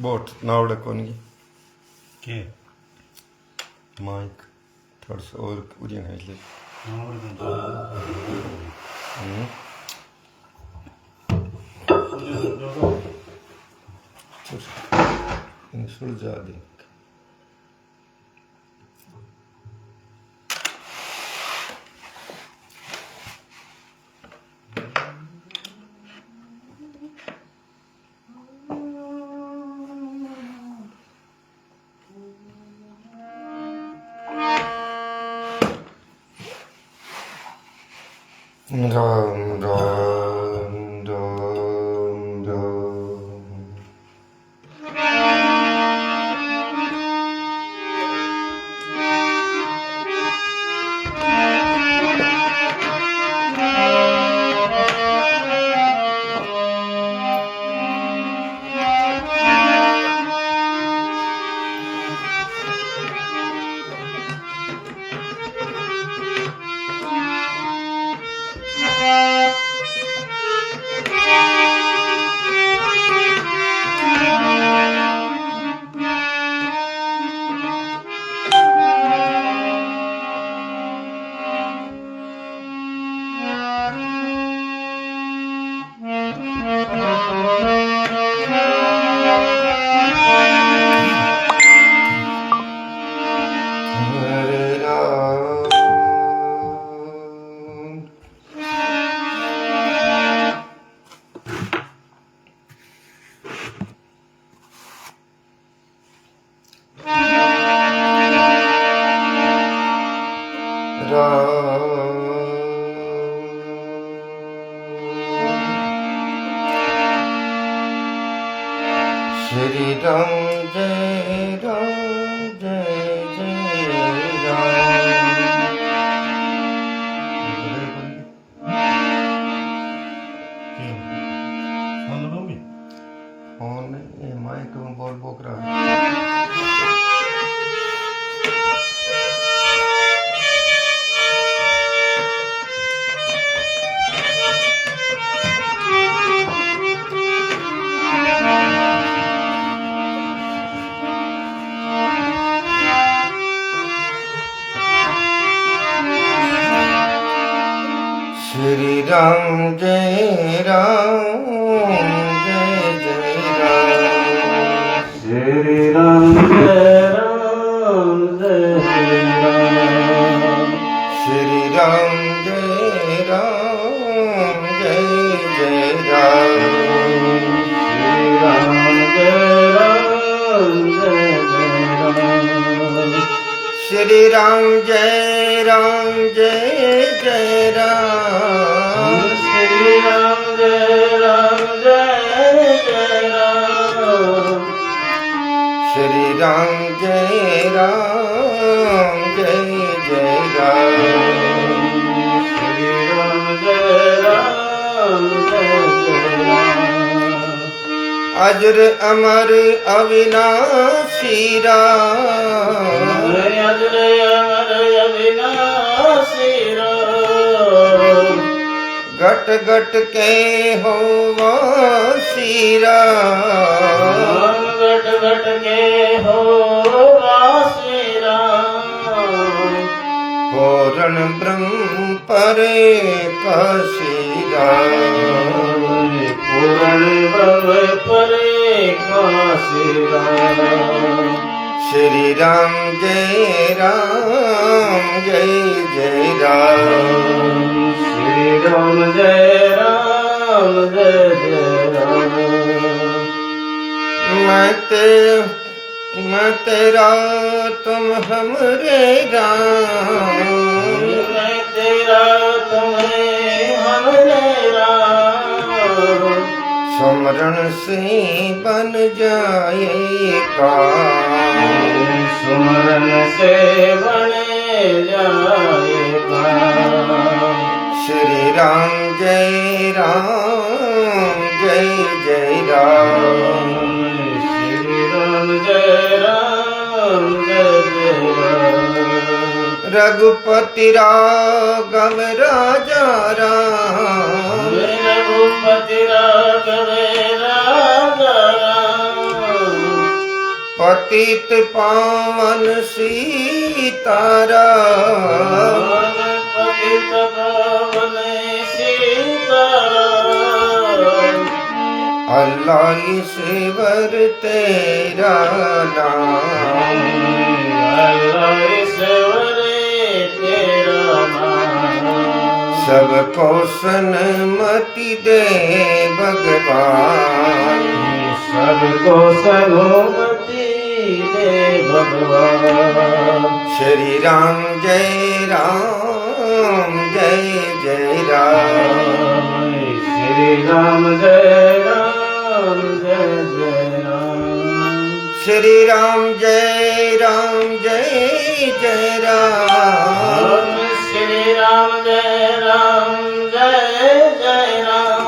Boat Navada कौन के mic थोड़ा सा और पूरी है इसलिए इन सुलझा दे Dum dum dum dum. Hare Ram. Shri Ram Jai Ram Jai Jai Ram. Phone लगाओगे फोन ये माइक में बोल बोक रहा है Shri Ram Jai Ram Jai Jai Ram. Shri Ram जय राम जय Ram Shri Ram Jai Ram Jai Jai Ram. Shri Ram जय राम जय Ram Shri Ram Jai Ram Jai Jai Ram. Shri Ram जय राम जय जय Ram Shri Ram Jai Ram Jai Jai Ram. Shri Ram जय राम जय जय राम अजर अमर अविनाशी राम. अजय अमर अविनाशी राम घट घट के हो वासी राम. घट घट के हो वासी राम पूर्ण ब्रह्म परे काशी राम. पूर्ण ब्रह्म परे काशी राम श्री राम जय राम जय जय राम. श्री राम जय राम जय जय राम मैं तेरा तुम हमरे राम. मैं तेरा तुम्हें हमरे राम सुमरन से बन जाए काम. सुमरन से बने जाएगा श्री राम जय राम जय जय राम. श्री राम जय राम जय जय राम रघुपति राघव राजा राम. रघुपति राघव राजा राम पतित पावन सीताराम पतित पावन सीताराम अल्लाह ईश्वर तेरा नाम अल्लाह ईश्वर तेरा नाम सबको सन्मति दे भगवान सबको सन्मति दे भगवान श्री राम जय राम जय जय राम श्री राम जय राम जय जय राम श्री राम जय राम जय जय राम श्री राम जय राम जय जय राम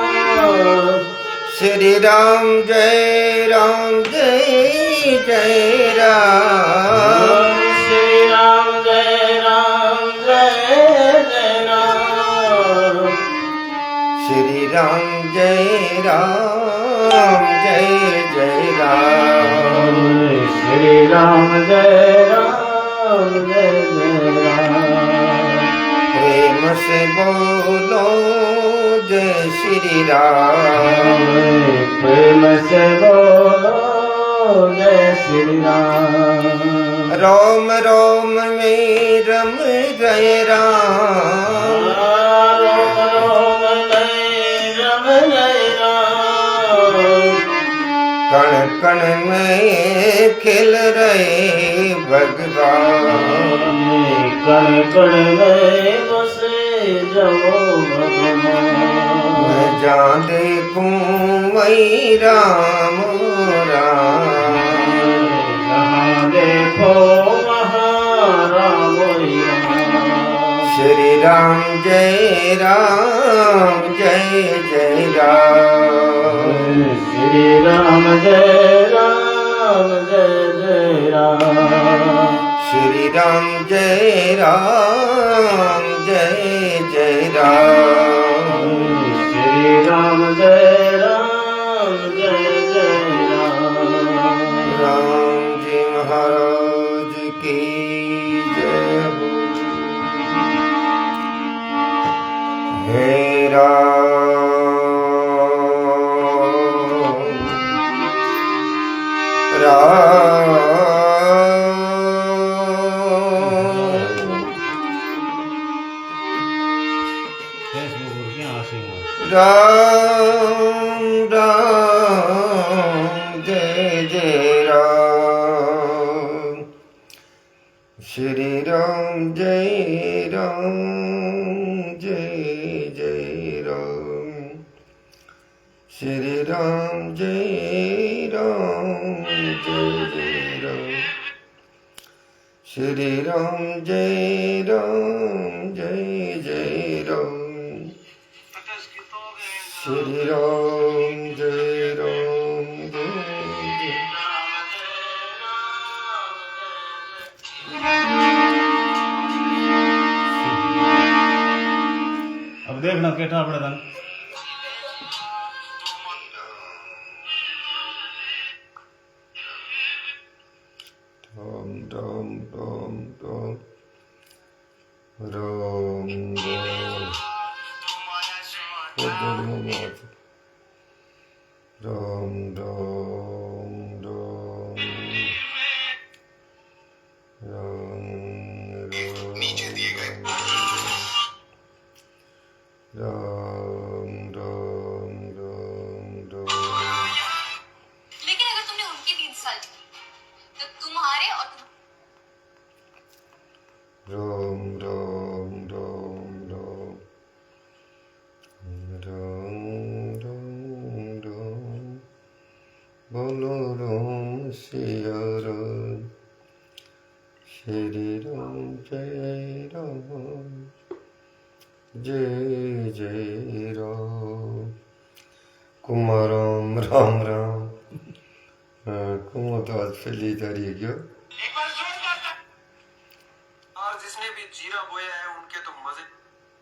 श्री राम जय राम जय जय राम श्री राम जय राम जय जय राम श्री राम जय राम जय जय राम श्री राम जय राम जय जय राम प्रेम से बोलो जय श्री राम प्रेम से बोलो जय श्री राम रोम रोम में रम गए राम रोम रोम में रम गए राम कण कण में खिल रहे भगवान कण कण में बसे जगो भगवान मैं जहाँ देखूं वही राम राम जहाँ देखो वहाँ राम श्री राम जय राम जय जय राम श्री राम जय राम जय जय राम श्री राम जय राम जय जय राम श्री राम जय राम जय जय राम राम जी महाराज की जय हो हे राम राम जय जय राम श्री राम जय राम जय जय राम श्री राम जय राम जय जय राम श्री राम जय राम जय जय राम श्री राम जय राम जय जय अब देखना केटा पड़ा था राम राम राम राम राम राम राम राम राम नीचे दिए गए राम राम राम राम लेकिन अगर तुमने उनके 3 साल तो तुम्हारे और राम राम राम राम राम राम राम बोलो राम सिया राम श्री राम जय राम जय जय राम कुमाराम राम राम कुमार तो आज फैली जा रही है क्या और जिसने भी जीरा बोया है उनके तो मजे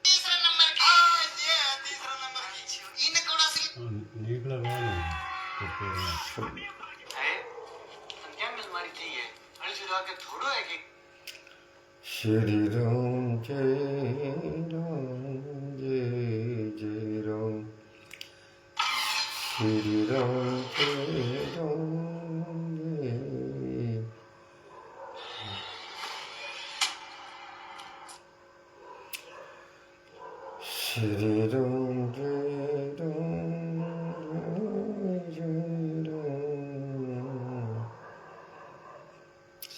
तीसरा नंबर की ये तीसरा नंबर की इन कोड़ा से निकला है क्या मिल मारी थी ये चुरा के थोड़ो है कि श्री राम जय जय राम, श्री राम जय श्री राम जय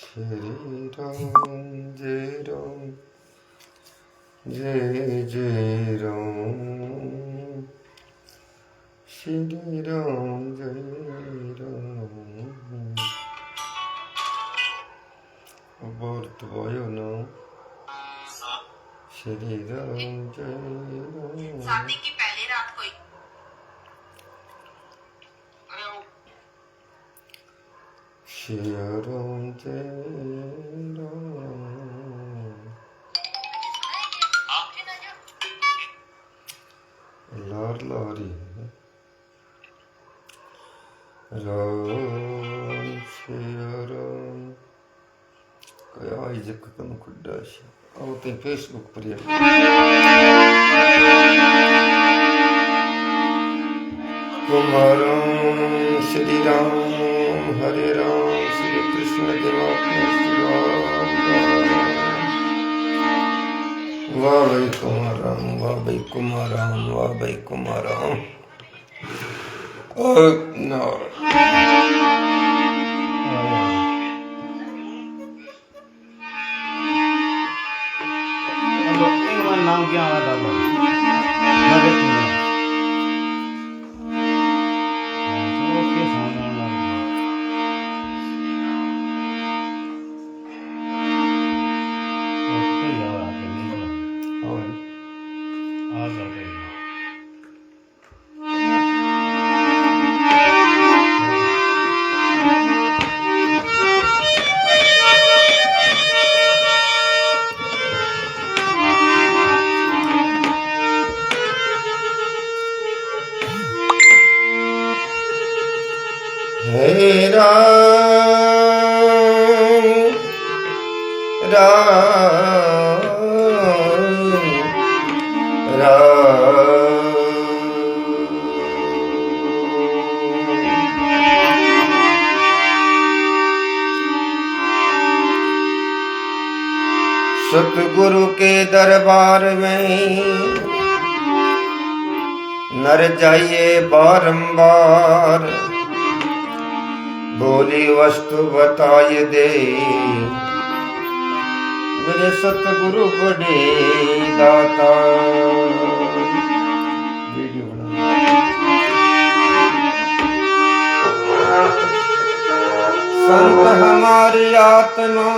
श्री राम जय जय राम, श्री राम जय राम। बहुत भयो ना, श्री राम जय राम। शादी की पहली रात को ही अरे वो श्री राम जय राम, लार लारी राम श्री राम। कया इजक कन खुड्डा छे आओ ते फेसबुक पर कुमारम श्री राम हरे राम श्री कृष्ण देवात्मा श्री राम वाह भाई कुमारम वाह भाई कुमारम वाह भाई कुमारम नाम क्या आ रहा था हे राम राम सतगुरु के दरबार में नर जाइए बारंबार, बोली वस्तु बताए दे मेरे सतगुरु बड़े दाता। वीडियो बना संत हमारी आत्मा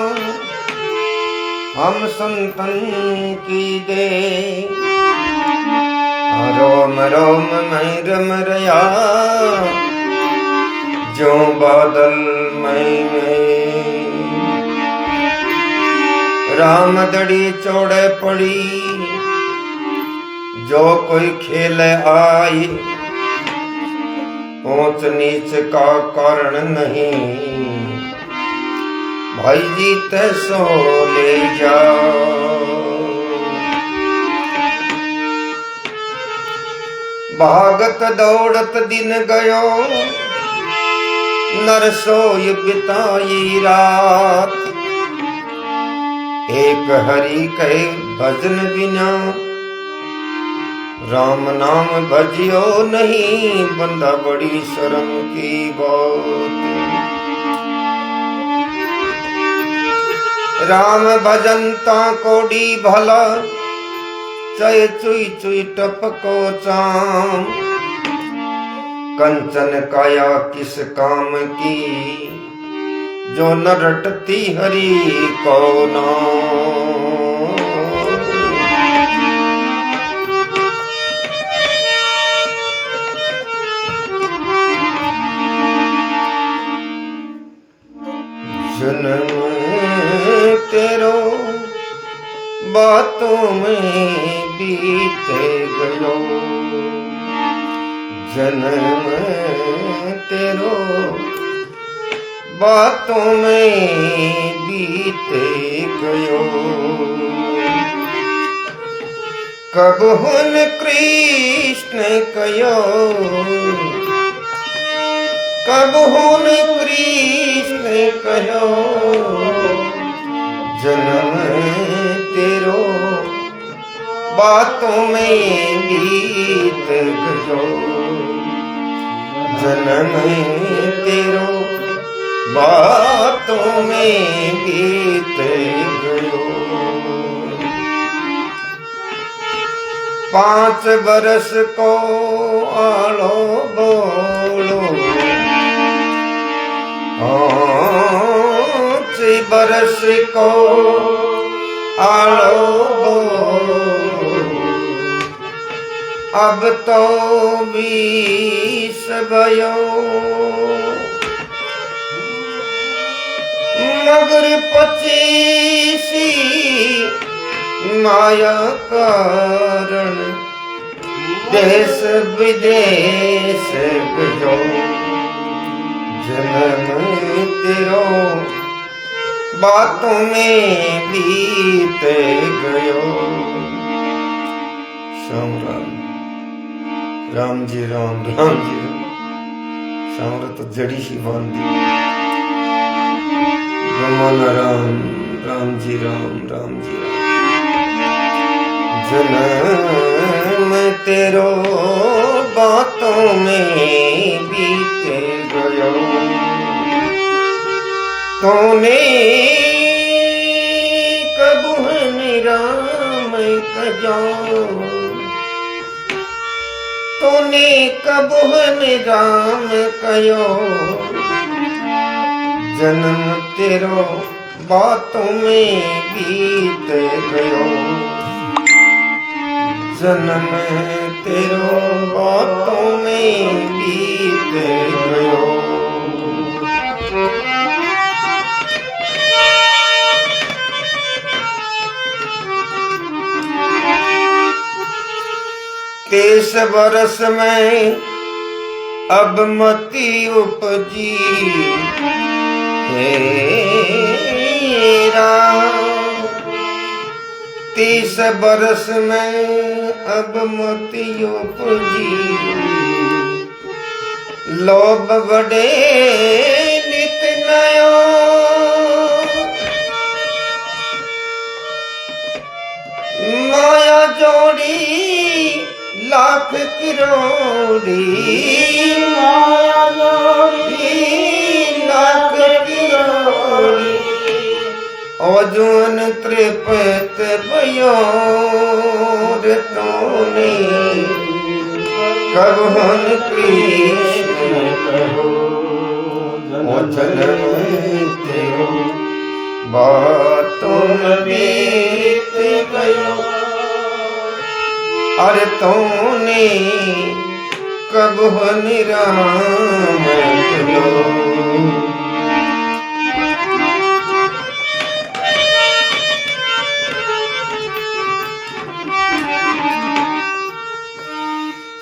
हम संतन की दे, रोम रोम मैं रम रया जो बादल में राम दड़ी चौड़े पड़ी जो कोई खेल आई, ऊंच नीच का कारण नहीं भाई जीत सो ले जाओ। भागत दौड़त दिन गयो नर सोय बिताई रात, एक हरि कहे भजन बिना राम नाम भजियो नहीं, बंदा बड़ी शर्म की बात। राम भजनता कोडी भला चय चुई चुई टपको चाम, कंचन काया किस काम की जो न रटती हरि को नाम। जन्म तेरो बातों में बीते गयो, जन्म तेरो बातों में बीते गयो। कब हुन कृष्ण कयो, कब हुन कृष्ण कयो, जन्म तेरो बातों में बीत गयो। जन्म तेरो बातों में बीत गयो। 5 बरस को आलो बोलो, 5 बरस को आलो बोलो, अब तो 20 भयो। मगर 25 माया कारण देश विदेश गयो। जन्म तेरो बातों में बीत गयो। श्याम राम, राम जी राम, राम जी राम। श्याम तो जड़ी सी बांधी। रमन राम, राम जी राम, राम जी राम। जन्म तेरो बातों में बीत गयो। तूने कब राम कजो, तूने कब राम कयो। जन्म तेरो बातों में बीत गयो। जन्म तेरो बातों में बीत गयो। तेईस बरस में अब मति उपजी हे राम। 30 बरस में अब मति उपजी, लोभ बड़े नित नयो। माया जोड़ी लाख करोड़ी, माया जोड़ी लाख करोड़ी। अर्जुन त्रिपत भयो रे तूने, कब हुन कृष्ण कहो। जन्म तेरो बातों में बीत गयो। अरे तूने कब हुन राम कहो।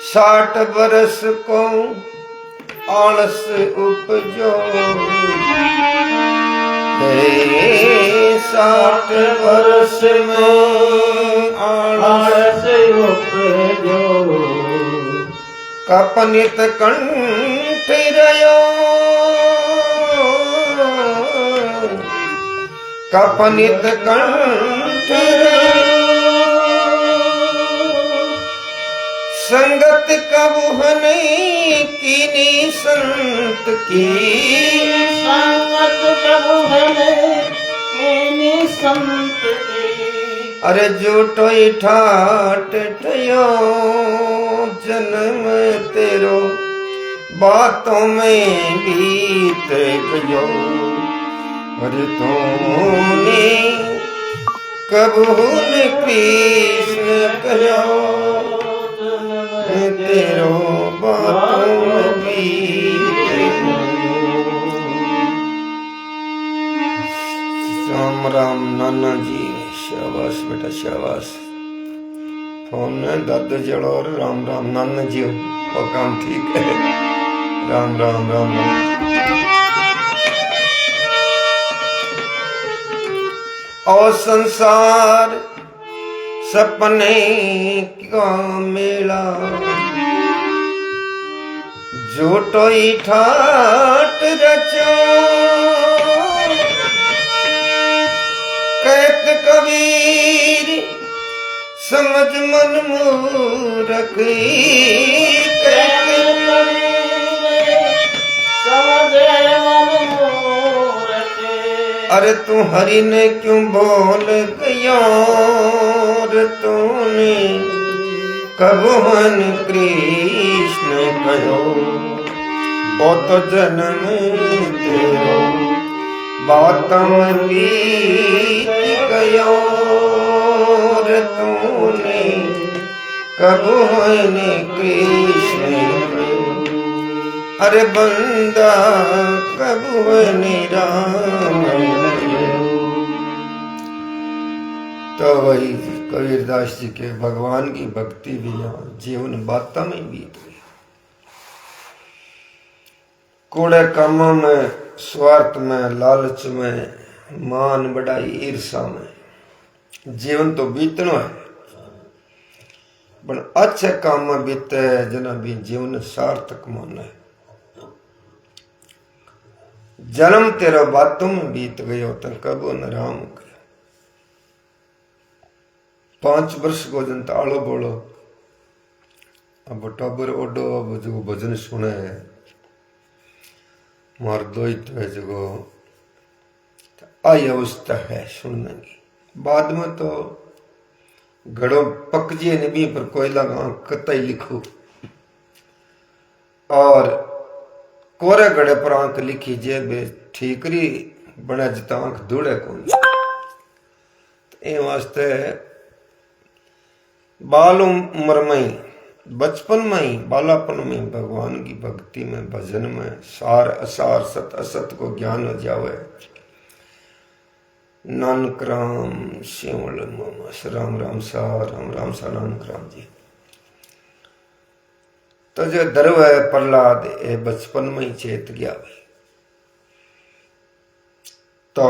साठ बरस को आलस उपजो, 60 बरस में आलस उपजो। कपनित कंठ रयो, कपनित कंठ रयो। संगत कब नहीं कीनी संत की, संगत कब कीनी संत की। अरे जो टोई ठाट ठयो। जन्म तेरो बातों में बीत गयो। अरे तूने कब हुन कृष्ण कहो। तेरो बातों में बीत गयो। राम राम नाना जी, शाबाश बेटा शाबाश। फोन में दादा जड़ो और राम राम नाना जी, वो काम ठीक है। राम राम राम राम। और संसार सपने का मेला, झूठो ही ठाट रचो, कहत कबीर समझ मन मूरख, कहत अरे तू हरि ने क्यों बोल गया रे तूने, कब मन कृष्ण कहो, ओ तो जन्म तेरो बातम बीत गयो रे तूने, कब मन कृष्ण कहो, अरे बंदा कब मन राम। तो वही कबीरदास जी के भगवान की भक्ति भी यहाँ जीवन बाता में बीत गई। कूड़े कामों में, स्वार्थ में, लालच में, मान बढ़ाई, ईर्षा में जीवन तो बीतनो है, पर अच्छे काम में बीते जना भी जीवन सार्थक माना है। जन्म तेरा बातों में बीत गयो तो कबो न राम गयो। 5 वर्ष को जन आलो बोलो, अब टबर ओडो, अब जो भजन सुने मार दो है जो आई अवस्था है सुनने की। बाद में तो घड़ो पक जिए नबी पर कोयला कतई लिखो, और कोरे गड़े पर आंख लिखी जे बे ठीकरी बने जता आंख दूड़े कौन। ए वास्ते बाल उम्र में, बचपन में, बालापन में भगवान की भक्ति में, भजन में सार असार सत असत को ज्ञान हो जावे। नानक राम श्यामल राम राम सा नानक राम जी। तो जो धर्व है प्रहलाद ये बचपन में ही चेत गया भाई। तो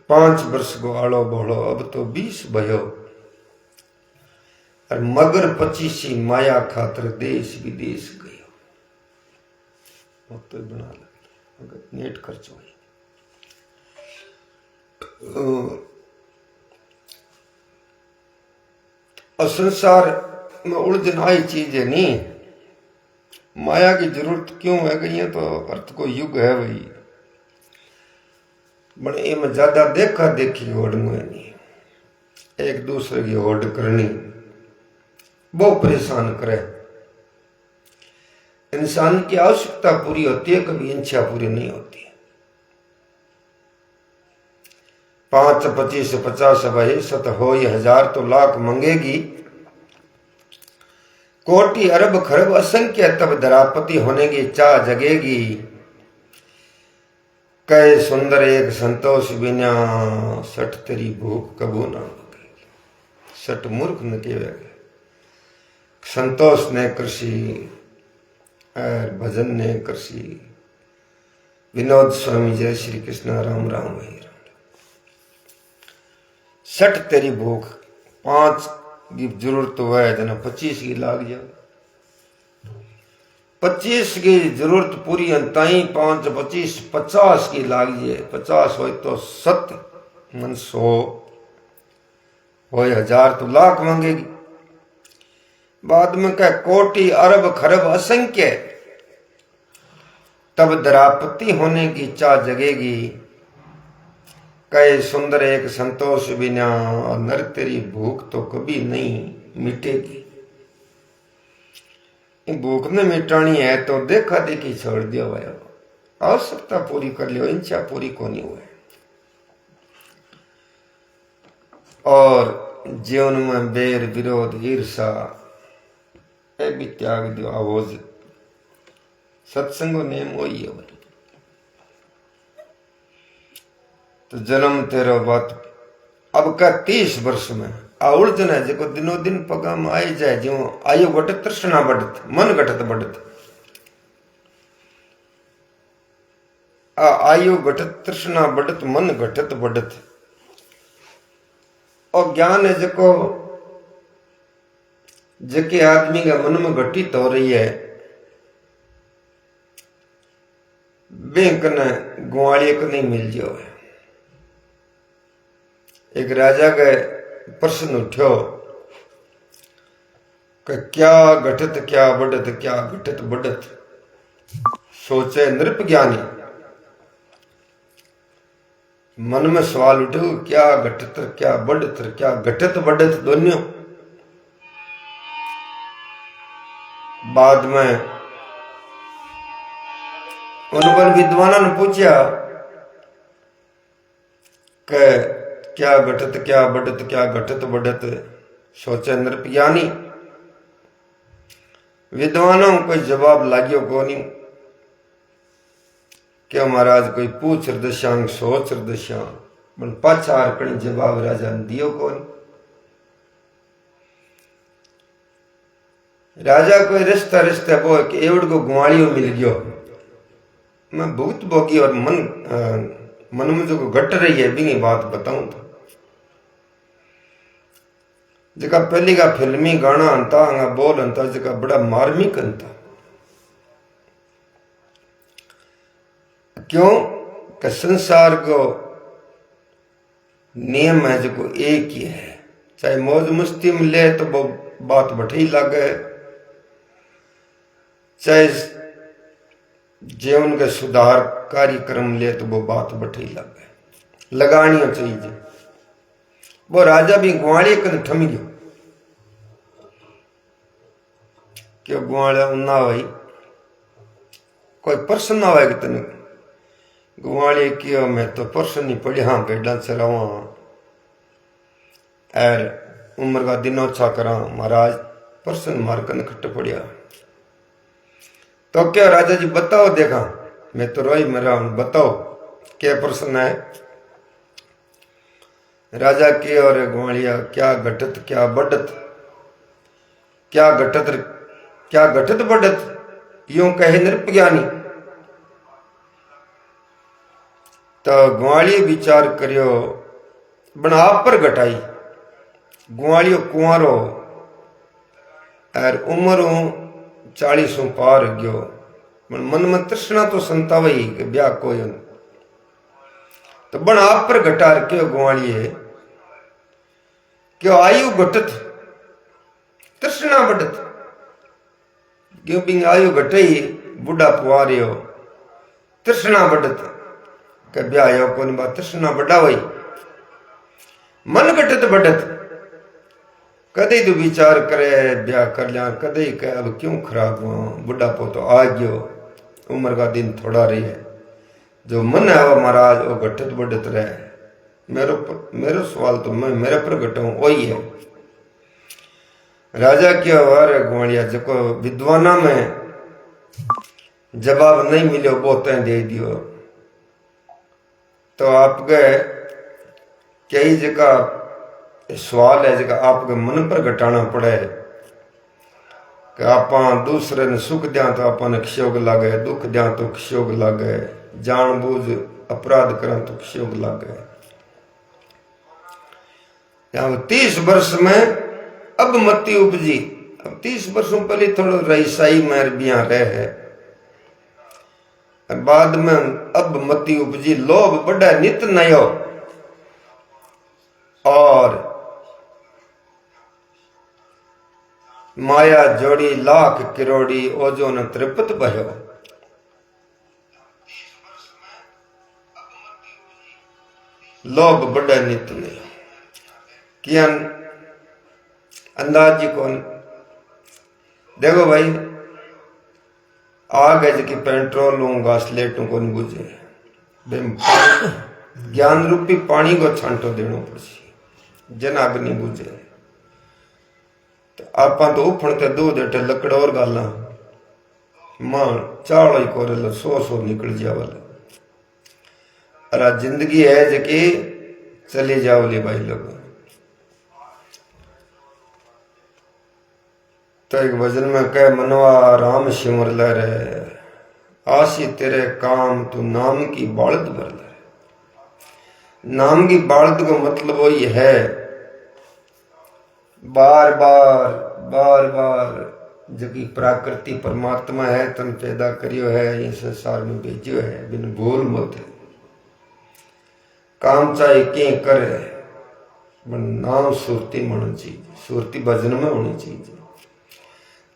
5 वर्ष को आलो बोलो, अब तो 20 भयो, और मगर 25 माया खातर देश विदेश गयो। तो बना लगे नेट खर्च हो। संसार में उलझन आई चीज है नहीं, माया की जरूरत क्यों है गई है, तो अर्थ को युग है वही बड़े में ज्यादा देखा देखी होड़ में नहीं, एक दूसरे की होड़ करनी बहुत परेशान करे। इंसान की आवश्यकता पूरी होती है, कभी इच्छा पूरी नहीं होती है। 5, 25, 50 भाई 7 हो 1000 तो लाख मंगेगी, कोटि अरब खरब असंख्य तब धरापति होने की चाह जगेगी। कहे सुंदर एक संतोष बिना, सठ तेरी भूख कबू ना लगेगी। सठ मूर्ख न केवेगा, संतोष ने कृषि भजन ने कृषि। विनोद स्वामी जय श्री कृष्ण राम राम वही राम। 60 तेरी भूख, 5 की जरूरत तो है जना 25 की लाग जाए। 25 की जरूरत पूरी अंताई 5, 25, 50 की लाग जाए। 50 हो तो 7 मन 100 हो 1000 तो लाख मांगेगी। बाद में कह कोटि अरब खरब असंख्य तब दरापति होने की चाह जगेगी। कहे सुंदर एक संतोष बिना, नर तेरी भूख तो कभी नहीं मिटेगी। भूख ने मिटानी है तो देखा देखी छोड़ दियो भाई, आवश्यकता पूरी कर लियो, इच्छा पूरी को नहीं हुए। और जीवन में बैर विरोध ईर्षा भी त्याग दियो। आवाज सत्संग नेम वही है भाई। तो जन्म तेरो बात अब का 30 वर्ष में उलझन है जो दिनों दिन पगा में आई जाए। जो आयु घटत तृष्णा बढ़त, मन घटत बढ़त। आयु घटत तृष्णा बढ़त मन घटत बढ़त। और ज्ञान है जको जके आदमी के मन में घटित हो रही है बैंक ने गुआड़िए को नहीं मिल जाओ है। एक राजा का प्रश्न उठ्यो कि क्या घटत क्या बढ़त क्या घटत बढ़त। सोचे नृप ज्ञानी, मन में सवाल उठो क्या घटत क्या बढ़त क्या घटत बढ़त दोनों। बाद में उन विद्वानों ने पूछा कि क्या घटत क्या बढ़त क्या घटत बढ़त। सोचे नृप ज्ञानी, विद्वानों को कोई जवाब लाग्यो को नहीं। क्यों महाराज कोई पूछ दशांग सोच दशांग पाछा आरकणी जवाब राजा ने दियो को नहीं। राजा कोई रिश्ता रिश्ता वो कि एवड को गुआड़ियों मिल गयो। मैं भूत भोगी और मन में जो घट रही है भी बात बताऊं तो जका पहली का फिल्मी गाना अंता हंगा बोल अंता जका बड़ा मार्मिक अंता। क्यों कि संसार को नियम है जो एक ही है। चाहे मौज मस्ती में ले तो वो बात बठी लगे, चाहे जीवन के सुधार कार्यक्रम ले तो वो बात बठी लगे, लगानी चाहिए। वो राजा भी गुआड़िए कन थम गयो। क्यों गुआड़ा ना भाई कोई प्रश्न ना आए कि तेन गुआड़िए कियो मैं तो प्रश्न नहीं पढ़ी। हाँ भेड़ा चरावा एर उम्र का दिन ओछा करा महाराज प्रश्न मार कन खट पड़िया। तो क्या राजा जी बताओ देखा मैं तो रोई मेरा बताओ क्या प्रश्न है। राजा की और गुआड़िया क्या घटत क्या बढ़त क्या घटत बढ़त यूं कहे नृप ज्ञानी। तो गुआड़िए विचार करियो बना आप पर घटाई। गुआड़ियो कुंवारो और उम्र 40 पार गयो मन में तृष्णा तो संतावई के ब्याह कोई तो बन आप पर घटा रखे गुआड़िए क्यों आयु घटत तृष्णा बढ़त। क्यों भी आयु घटई बुढ़ा पुआ रहे हो तृष्णा बढ़त के ब्याह को बात तृष्णा बढ़ा वही मन घटत बढ़त। कदे तो विचार करे ब्याह कर लिया कदे कह अब क्यों खराब हुआ बुढ़ापो तो आ गयो उम्र का दिन थोड़ा रही है। जो मन है वो महाराज वो घटत बढ़त रहे। मेरो सवाल तो मैं मेरे पर घटाऊं वही है। राजा क्या वारे गुआड़िया जको विद्वाना में जवाब नहीं मिलो वो तय दे दियो। तो आप गए कई जगह सवाल है जगह आपके मन पर घटाना पड़े कि आप दूसरे ने सुख दिया तो अपन क्षोग लागे दुख दिया तो क्षोग लागे जानबूझ अपराध करें तो क्षोग लागे। 30 वर्ष में अब मती उपजी। अब 30 वर्षों पहले थोड़ा रईसाई में बिया रहे बाद में अब मती उपजी लोभ बड़ा नित नयो और माया जोड़ी लाख किरोड़ी ओजो न त्रिपत भयो। लोभ बड़ा नित नयो किया अंदाज कौन देखो भाई आग है कि पेट्रोल घासलेटू को बुझे ज्ञान रूपी पानी को छांटो देनो पड़सी जन आग नहीं बुझे। तो आप तो उफणते दूध एटे लकड़ और गाला मां चाल ही कोरेला 100 निकल जावल। अरे जिंदगी है जकी चली जावली भाई लोग। तो एक भजन में कह मनवा राम सिमर ले रे आशी तेरे काम तू नाम की बालद भर ले। नाम की बालद का मतलब वही है बार बार जबकि प्राकृति परमात्मा है तन पैदा करियो है ये संसार में भेजियो है बिन भूल मत काम चाहे के करे नाम सुरती मन चाहिए सुरती भजन में होनी चाहिए।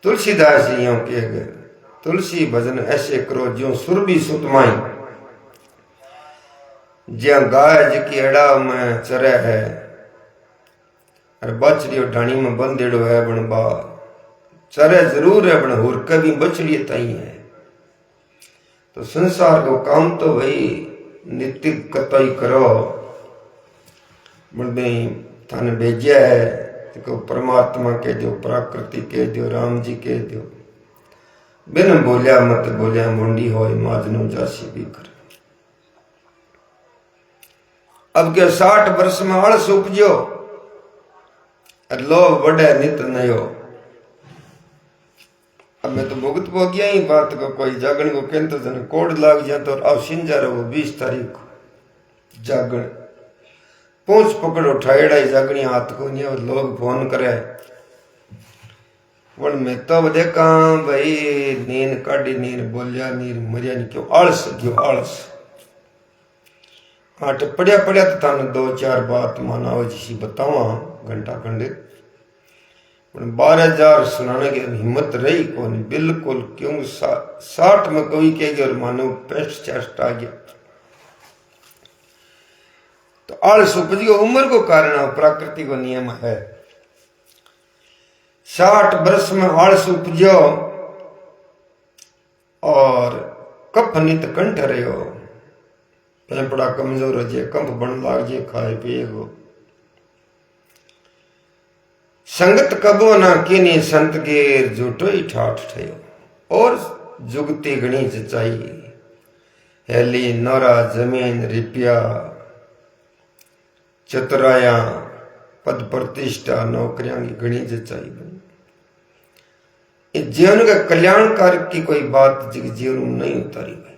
तुलसीदास जी यूं के गए तुलसी भजन ऐसे करो ज्यों सुर भी सुतमाई ज्या गाय जी एड़ा में चरे है और बछड़ी ढाणी में बंदेड़ो है बन बा चरे जरूर है बन हुर कभी बछड़ी ताई है। तो संसार को काम तो भाई नित्य कतई करो बन थाने भेजा है तो परमात्मा कह दो प्रकृति कह दो राम जी कह दो बिन बोलिया मत बोलिया मुंडी हो माजनू जासी भी कर। अब क्या 60 वर्ष में आलस उपजो लोभ बढ़े नित नयो। अब मैं तो भुगत हो गया ही बात को कोई जागण को कहते जन कोड लाग जाए तो अब सिंजा रहो 20 तारीख को जागण पूछ पकड़ उठाएड़ा ही जागणी हाथ को नहीं और लोग फोन करे वन में तब देखा भाई नींद काटी नींद बोलिया नींद मरिया नहीं क्यों आलस क्यों आलस आठ पढ़िया तो थाने 2-4 बात माना जिसी बतावा घंटा खंडित 12,000 सुनाने की हिम्मत रही कौन बिल्कुल क्यों 60 में कोई कह गया और मानो 65 आ गया तो आलस उपजी उम्र को कारण प्रकृति को नियम है। 60 वर्ष में आलस उपजो और कफ नित कंठ रहे हो फेफड़ा कमजोर हो जाए कंफ बन लाग जाए खाए पिए हो संगत कबो ना किनी संत गेर झूठो ही ठाठ ठयो और जुगती गणी चाहिए हेली नौरा जमीन रिपिया चतुराया पद प्रतिष्ठा नौकरियां की गणी चाहिए जीवन का कल्याणकार की कोई बात जीवन में नहीं उतारी भाई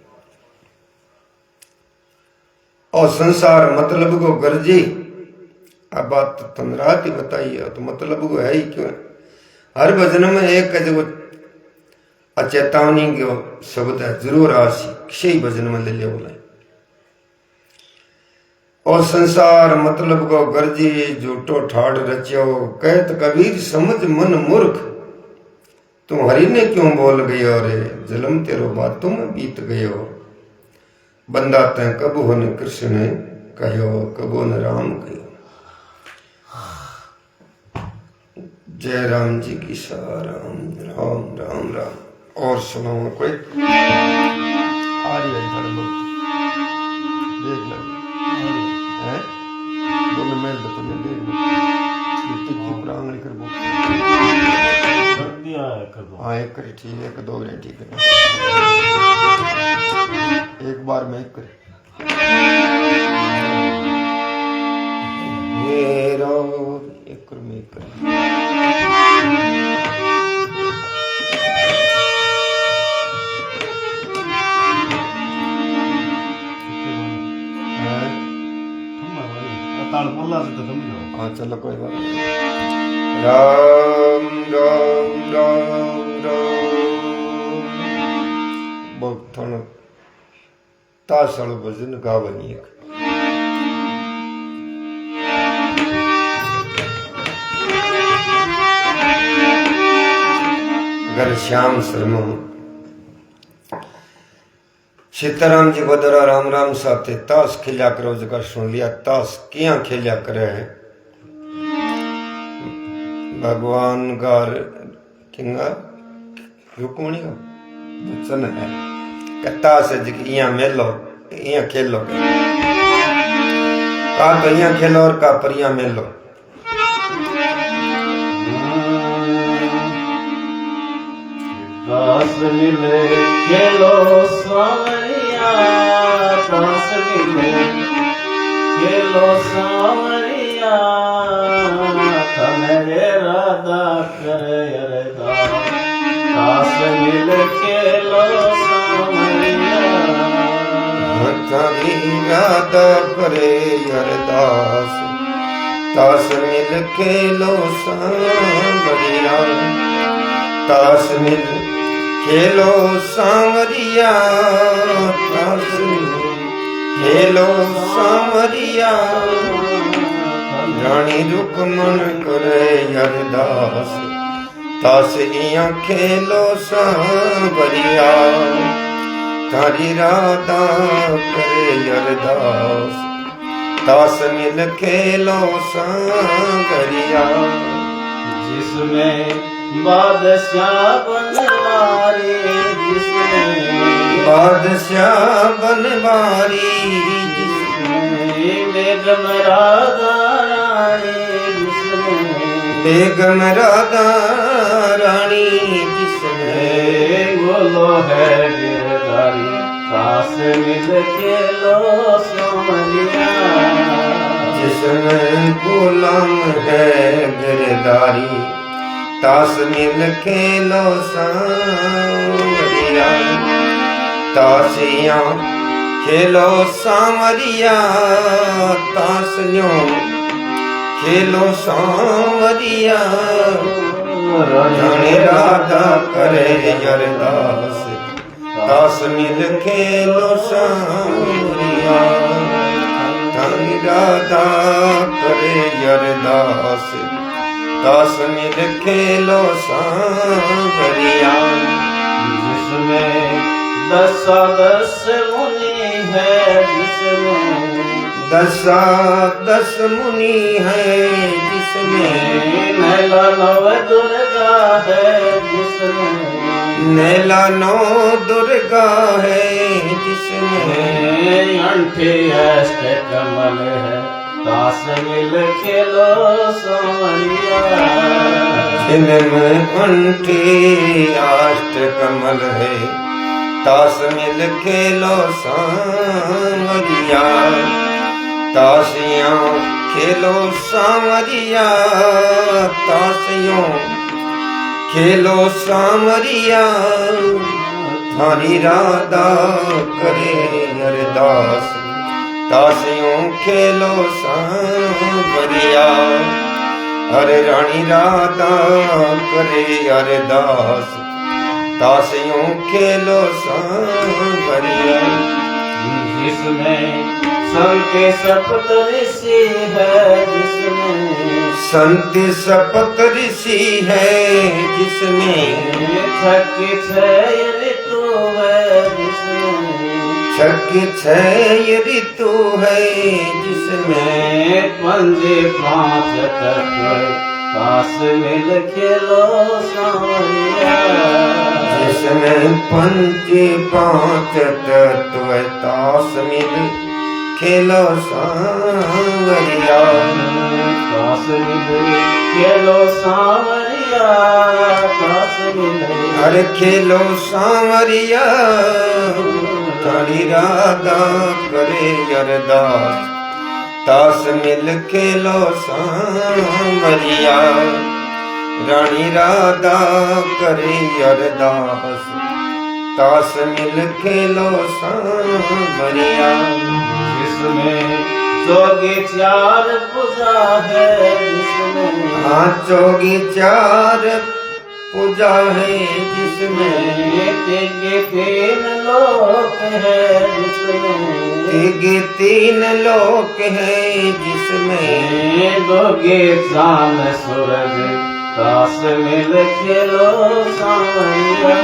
और संसार मतलब को गर्जी अब बात तो तुम रात ही बताई है तो मतलब को है ही क्यों हर भजन में एक जो अचेतावनी के शब्द है जरूर आशी किसी भजन में ले लिया बोला और संसार मतलब को गर्जी झूठो ठाड़ रचो कहत कबीर समझ मन मूर्ख तुम हरि ने क्यों बोल गयो रे जन्म तेरो बातों में बीत गयो बंदा तय कबो न कृष्ण कहो कबो न राम कहो। जय राम जी की सा राम राम राम राम। और सुनाओ कोई आ रही है देख लो है दोनों में तो तुमने देख लो तिखी प्रांगण कर बो कर दिया है कर दो हाँ एक करे ठीक है 2 मिनट ठीक है एक बार में एक करे मेरा एक कर में एक करे हाँ चलो कोई बात नहीं। राम राम राम राम बहुत थोड़ा ताशल भजन गावनी एक घर श्याम शर्मा सीताराम जी बदरा राम राम साथे ताश खेलिया करो जगह सुन लिया ताश किया खेलिया करे है भगवान गार किंगा रुकमणी का वचन है कता से इया मेलो इया खेलो का तो इया खेलो और का परिया मेलो ताश मिले खेलो सावरिया ताश मिले खेलो सावरिया तमेरे राधा करे अरदा ताश मिले खेलो सावरिया थारी राधा करे अरदास तास मिल खेलो सांवरिया तास मिल खेलो सांवरिया तास मिल खेलो सांवरिया रानी रुकमन करे अरदास तास इया खेलो सांवरिया थारी राधा करे अरदास तास मिल खेलो सांवरिया जिसमें बादशाह बनवारी जिसमें बादशाह बनवारी जिसमें बेगम राधा रानी जिसमें बेगम राधा रानी जिसमें बोलो है गिरधारी तास मिल खेलो सांवरिया जिसमें गुलाम है गिरधारी तास मिल खेलो सांवरिया तासियां खेलो सांवरिया तासियों खेलो सांवरिया रानी राधा करे अरदास तास मिल खेलो सांवरिया रानी राधा करे अरदास तास मिल खेलो सांवरिया जिसमें 10 मुनि है जिसमें 10 मुनि है जिसमें नैला नव दुर्गा है जिसमें नैला नौ दुर्गा है जिसमें अंठे अष्ट कमल है तास मिल खेलो सांवरिया जिनमें अंठी अष्ट कमल है तास मिल खेलो सांवरिया तासियां खेलो सांवरिया तासियों खेलो सांवरिया थारी राधा करे अरदास तासियों खेलो सांवरिया अरे रानी राधा करे अरदास तासियों खेलो सांवरिया जिसमें संत सप्त ऋषि है जिसमें संत सप्त ऋषि है जिसमें छक्की छय ऋतु है जिसमें छक्की छय ऋतु है जिसमें पंजे 5 तत्व तास मिल खेलो सांवरिया जिसमें पंच 5 तत्व तास मिल खेलो सांवरिया तास मिल खेलो सांवरिया तास मिल अरे खेलो सांवरिया थारी राधा करे अरदास तास मिल खेलो सांवरिया रानी राधा करे अरदास तास मिल खेलो सांवरिया जिसमें जोगी 4 पूजा है जिसमें हाँ चौगी 4 पूजा है जिसमें तेगे 3 लोक है जिसमें तेगे 3 लोक है जिसमें दोगे चांद सूरज तास मिल खेलो सांवरिया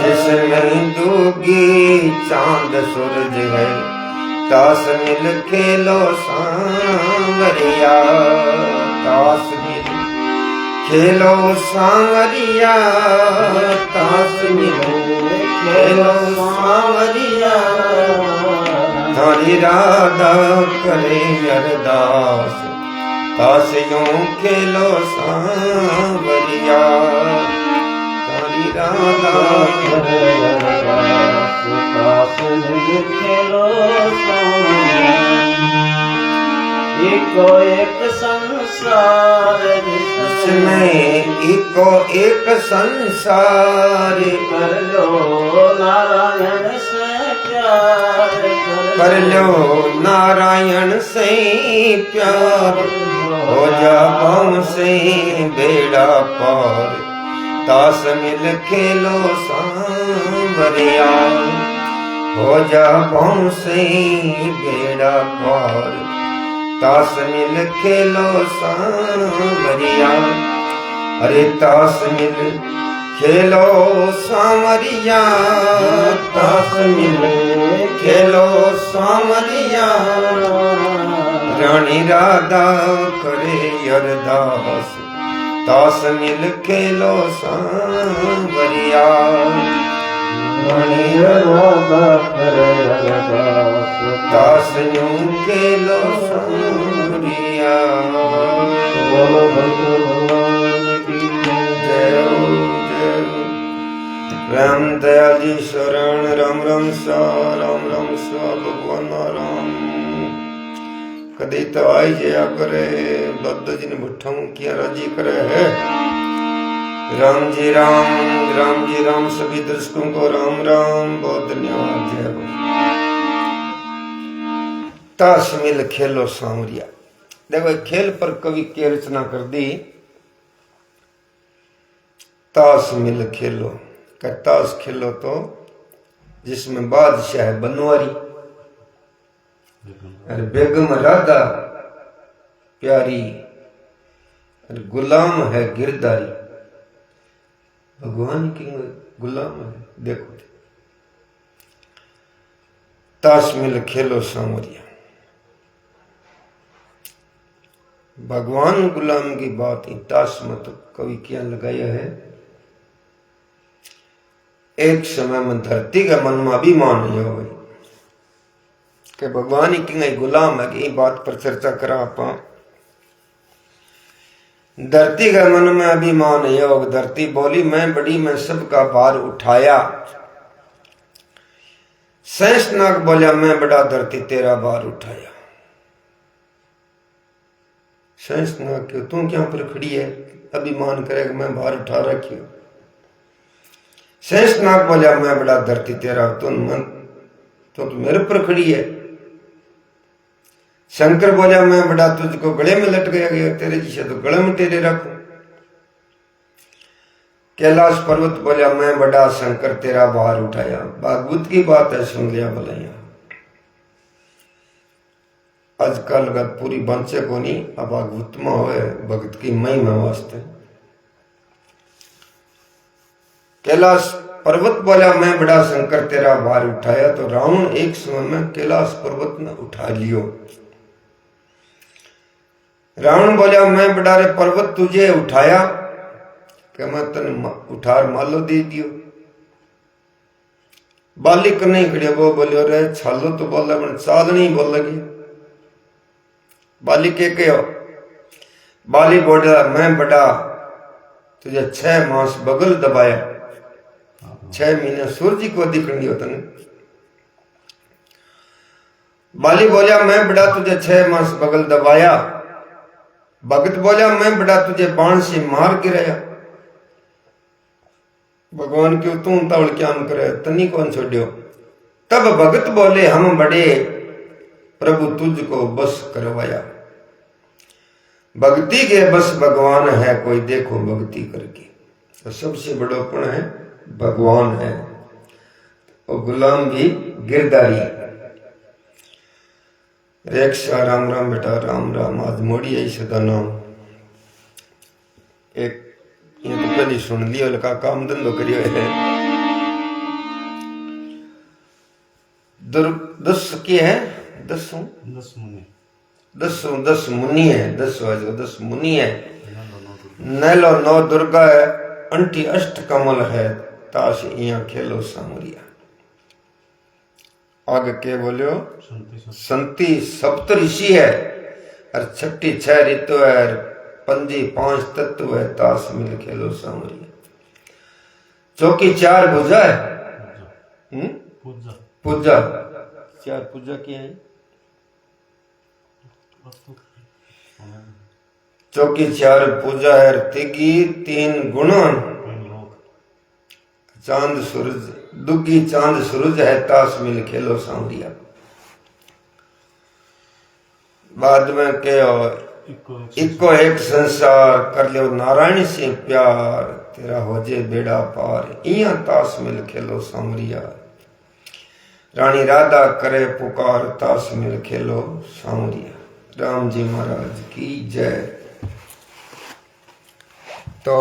जिसमें दूगी चांद सूरज है तास मिल खेलो सांवरिया तास मिल खेलो सांवरिया तास मिल खेलो सांवरिया थारी राधा करे अरदास तास यूं खेलो सांवरिया थारी राधा करे अरदास तास मिल खेलो सांवरिया एको एक संसार जिसमें एको एक संसार कर लो नारायण से प्यार कर लो नारायण से प्यार, हो जा पाँव से बेड़ा पार, ताश मिल खेलो सांवरिया, हो जा पाँव से बेड़ा पार, ताश मिल खेलो सांवरिया। अरे ताश मिल खेलो सांवरिया, ताश मिल खेलो सांवरिया, रानी राधा करे अरदास, ताश मिल खेलो सांवरिया, रानी राधा करे अरदास, ताश यूं खेलो सांवरिया। राम दयाल जी शरण, राम राम सा भगवान राम। कदी तो आई जया करे, बद्ध जिन बुठाऊं किया राजी करे है। राम जी राम, सभी दर्शकों को राम राम, बहुत धन्यवाद। जय हो। ताश मिल खेलो सांवरिया। देखो खेल पर कवि की रचना कर दी, ताश मिल खेलो। का ताश खेलो तो जिसमें बादशाह है बनवारी और बेगम राधा प्यारी और गुलाम है गिरधारी। भगवान की गुलाम है। देखो ताश मिल खेलो सांवरिया। भगवान गुलाम की बात ही ताश में तो कवि क्या लगाया है। एक समय में धरती के मन में अभिमान नहीं हो कि भगवान ही की गुलाम है कि बात पर चर्चा करा आप। धरती के मन में अभिमान योग, धरती बोली मैं बड़ी, मैं सबका भार उठाया। शेषनाग बोला मैं बड़ा, धरती तेरा भार उठाया। शेषनाग क्यों तू क्या पर खड़ी है, अभिमान करेगा मैं भार उठा रखी हूं। शेषनाग बोला मैं बड़ा, धरती तेरा तुम मन तो मेरे पर खड़ी है। शंकर बोला मैं बड़ा, तुझको गले में लट गया तेरे जिसे तो गले में तेरे रखूं। कैलाश पर्वत बोला मैं बड़ा, शंकर तेरा भार उठाया। भागवत की बात है, सुन लिया भलाइया। आजकल का पूरी बंचे को नहीं, अब भागवत में हो भगत की महिमा वास्ते। कैलाश पर्वत बोला मैं बड़ा, शंकर तेरा भार उठाया। तो रावण एक समय में कैलाश पर्वत ने उठा लियो। रावण बोला मैं बड़ा रे पर्वत तुझे उठाया कि मैं तने उठार मालो दे दियो। बालिक नहीं खड़े, वो बोलियो रे छालो तो बोला मैं चाल नहीं बोल लगी। बालिक के कहो, बाली बोला मैं बड़ा, तुझे 6 मास बगल दबाया, 6 महीने सूर्य को दिखने दियो तने। बाली बोला मैं बड़ा, तुझे 6 मास बगल दबाया। भगत बोला मैं बड़ा, तुझे बाण से मार गिराया। भगवान क्यों तू तावल क्या करे, तनी कौन छोड़ियो। तब भगत बोले हम बड़े, प्रभु तुझको बस करवाया। भक्ति के बस भगवान है, कोई देखो भक्ति करके। तो सबसे बड़ोपन है भगवान है, और गुलाम भी गिरधारी। रेक्षा राम राम बेटा राम राम, आज मोड़ी आई सदा नाम। एक ये तो पहले सुन लियो, लगा काम धंधो करियो है। 10 की है, 10 मुनि है, 10 मुनि है। नैलो 9 दुर्गा है, अंटी अष्ट कमल है। ताश इया खेलो सांवरिया। आगे के बोलियो संति सप्त ऋषि है, और छठी 6 ऋतु है, पंजी 5 तत्व है। ताश मिल खेलो सांवरिया। चौकी 4 भुजा है, पूजा 4 पूजा की है। चौकी 4 पूजा है, तिगी 3 गुण, चांद सूरज दुगी चांद सूरज है। ताश मिल खेलो सांवरिया। बाद में कहो इको एक संसार कर लियो नारायण से प्यार तेरा हो जे बेड़ा पार इया तास मिल खेलो सांवरिया रानी राधा करे पुकार तास मिल खेलो सांवरिया। राम जी महाराज की जय। तो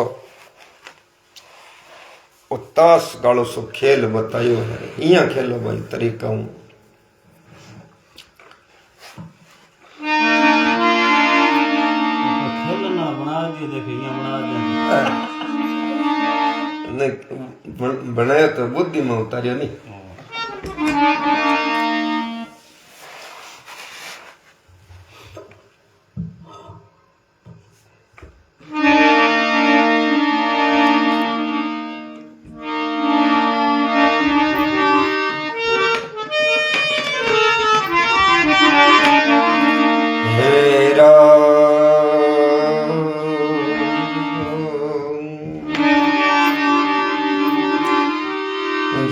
तास गालो सो खेल बतायो है इया खेलो भाई तरीका हूं खेलना बना दिए देखे ये बना दिया नहीं बनाया तो बुद्धि में उतारियो नहीं।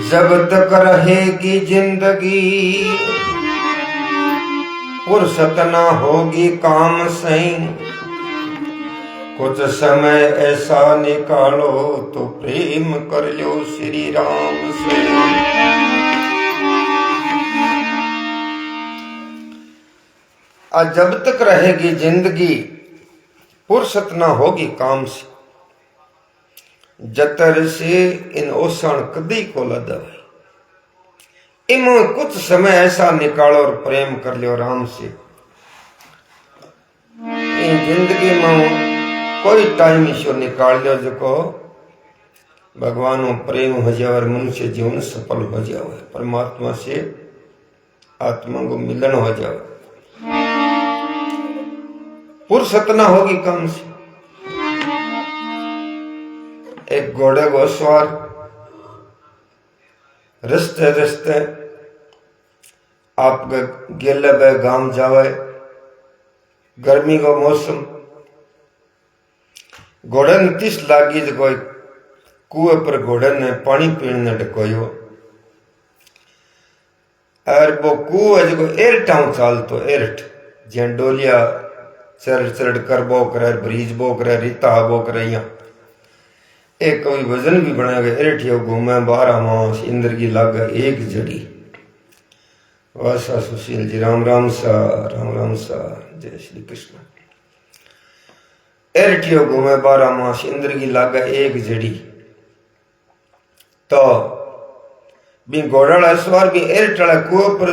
जब तक रहेगी जिंदगी फुर्सत न होगी काम से कुछ समय ऐसा निकालो तो प्रेम कर लो श्री राम से। आज जब तक रहेगी जिंदगी फुर्सत न होगी काम से जतर से इन ओसण कदी को लदव इम कुछ समय ऐसा निकालो और प्रेम कर लियो राम से। इन जिंदगी में कोई टाइम ईशो निकाल लियो जो भगवान प्रेम हो जाए और मनुष्य जीवन सफल हो जाए परमात्मा से आत्मा को मिलन हो जाए। फुर्सत ना होगी काम से। एक घोड़े को सवार रस्ते रस्ते आप गेले बे गांव जावे गर्मी को मौसम घोड़े ने तीस लागी जो कोई कुएं पर घोड़े ने पानी पीने डकोयो और वो कुएं जो एरटाऊ चालतो एरट जे डोलिया चढ़ चढ़ कर बो करे ब्रिज बो करे रीता बो करे यहाँ एक कोई वजन भी बनाया एरठियो घूमे 12 मास इंद्र की लाग एक जड़ी। वासा सुशील जी राम राम सा जय श्री कृष्ण। एरठियो घूमे 12 मास इंद्र की लाग एक जड़ी। तो भी घोड़ा सवार भी एरटला कुएं पर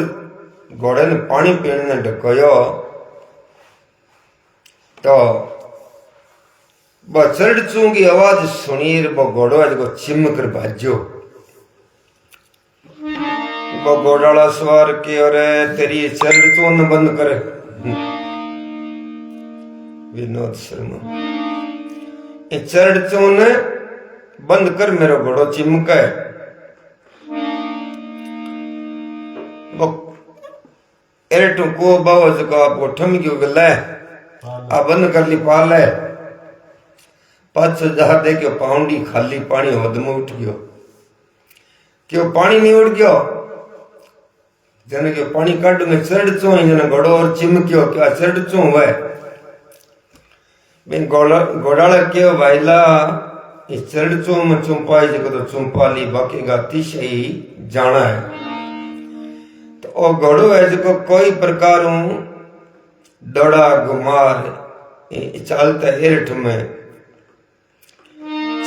घोड़े ने पानी पीने ढकोयो तो चढ़चू की आवाज सुनी वो घोड़ो को चिम कर भाजो। वो घोड़ाला सवार के और तेरी चढ़चू न बंद करे विनोद शर्मा चढ़चू ने बंद कर मेरा घोड़ो चिमका है। वो एरटू को बावज को आपको ठम क्यों गला आ बंद कर ली पाल है पांच जहा देखियो पाउंडी खाली पानी हद में उठ गयो क्यों पानी नहीं उठ गयो जने के पानी काटूंगे चढ़चो जने घोड़ो और चिमक्यो क्या चढ़चो हुआ बिन घोड़ाला क्यों भाईला इस चढ़चो में चुंपाई जो तो चुंपाली बाकी गाती सही जाना है तो ओ घोड़ो है जो कोई प्रकार दौड़ा घुमार चलता एरठ में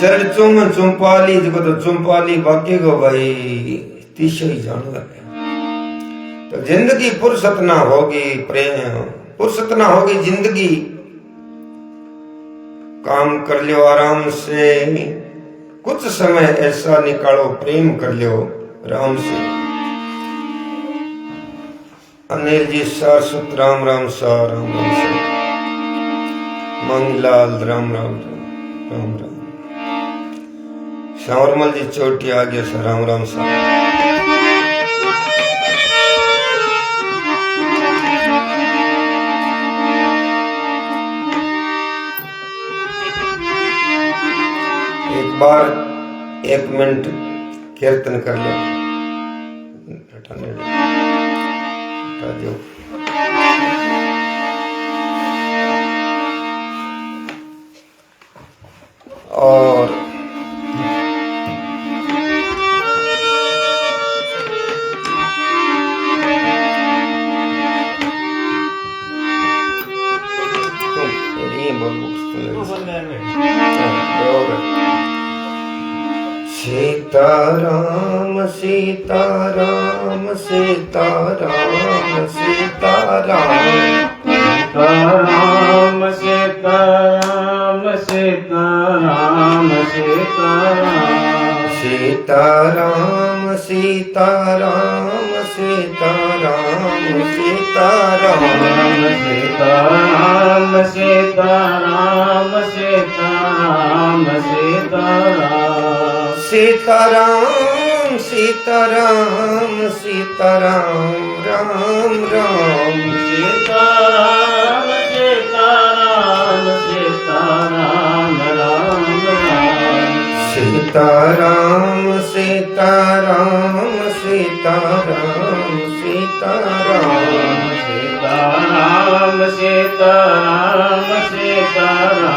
चर्चों में चुंपाली जो तो चुंपाली बाकी को भाई तीसरा ही जानवर है। तो जिंदगी फुर्सत ना होगी प्रेम फुर्सत ना होगी जिंदगी काम कर लियो आराम से कुछ समय ऐसा निकालो प्रेम कर लियो राम से। अनिल जी सारस्वत राम राम सा मंगलाल राम राम राम राम श्यामरमल जी चोटी आ गया सर राम राम सा। एक बार 1 मिनट कीर्तन कर लो हटा दो। सीताराम सीताराम सीताराम सीताराम सीताराम सीताराम सीताराम सीताराम सीताराम सीताराम सीताराम सीताराम सीताराम सीताराम सीताराम सीताराम सीताराम सीताराम सीताराम राम राम सीताराम सीताराम सीताराम राम राम सीताराम सीताराम सीताराम सीताराम सीताराम सीताराम सीताराम सीताराम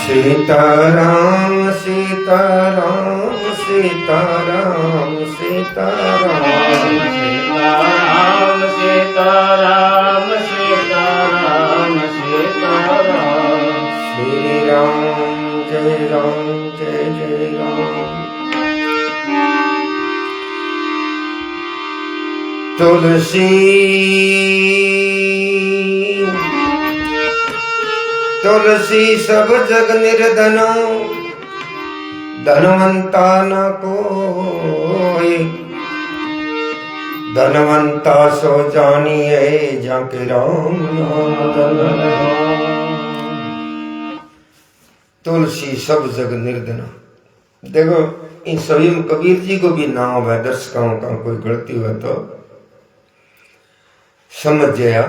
सीताराम सीताराम सीताराम सीताराम सीताराम सीताराम सीताराम सीताराम श्री राम जय जय राम। तुलसी तुलसी सब जग निर्धना धनवंता न कोई धनवंता सो जानिए जाके राम नाम धन। तुलसी सब जग निर्धना। देखो इन सभी में कबीर जी को भी नाम है, दर्शकों का कोई गलती हुआ तो समझ गया।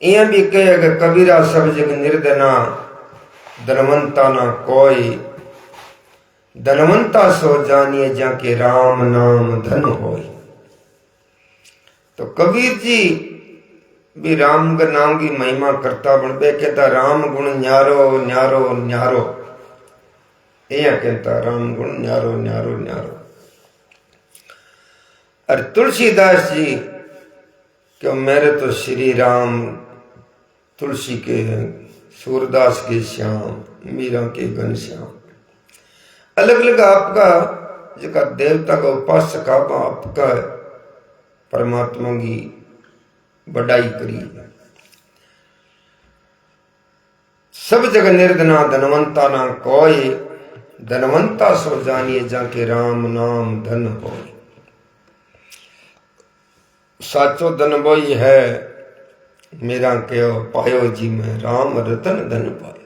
यह भी कहे कि कबीरा सब जग निर्धना धनवंता ना कोई धनवंता सो जानिए जाके राम नाम धन होई। तो कबीर जी भी राम के नाम की महिमा करता बन बे कहता राम गुण न्यारो न्यारो न्यारो। यह कहता राम गुण न्यारो न्यारो न्यारो। और तुलसीदास जी क्यों मेरे तो श्री राम तुलसी के सूरदास के श्याम मीरा के घनश्याम। अलग अलग आपका जिका देवता का उपासक आपका परमात्मा की बढ़ाई करी। सब जगह निर्धना धनवंता ना कोई धनवंता सो जानिए जाके राम नाम धन हो। साचो धन वही है मेरा क्यों पायो जी में राम रतन धन पायो।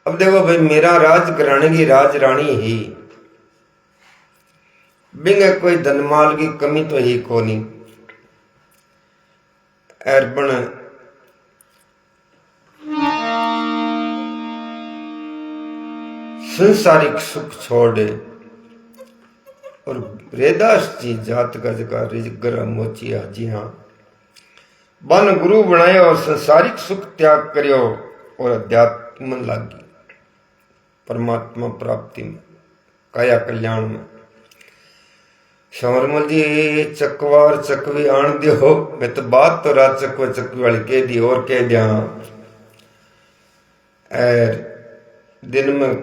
अब देखो भाई मेरा राज घराने की राज रानी ही बिंगे कोई धनमाल की कमी तो ही को नहीं। अर्पण संसारिक सुख छोड़े और रेदास जी जात का जगह रिजगर मोची जी हाँ बन गुरु बनाए और संसारिक सुख त्याग करियो और अध्यात्म में लागी परमात्मा प्राप्ति में काया कल्याण में। संवरमल जी चकवार चकवी आन दियो मैं तो बात तो रात चकवा चकवी वाली कह दी और कह दिया। दिन में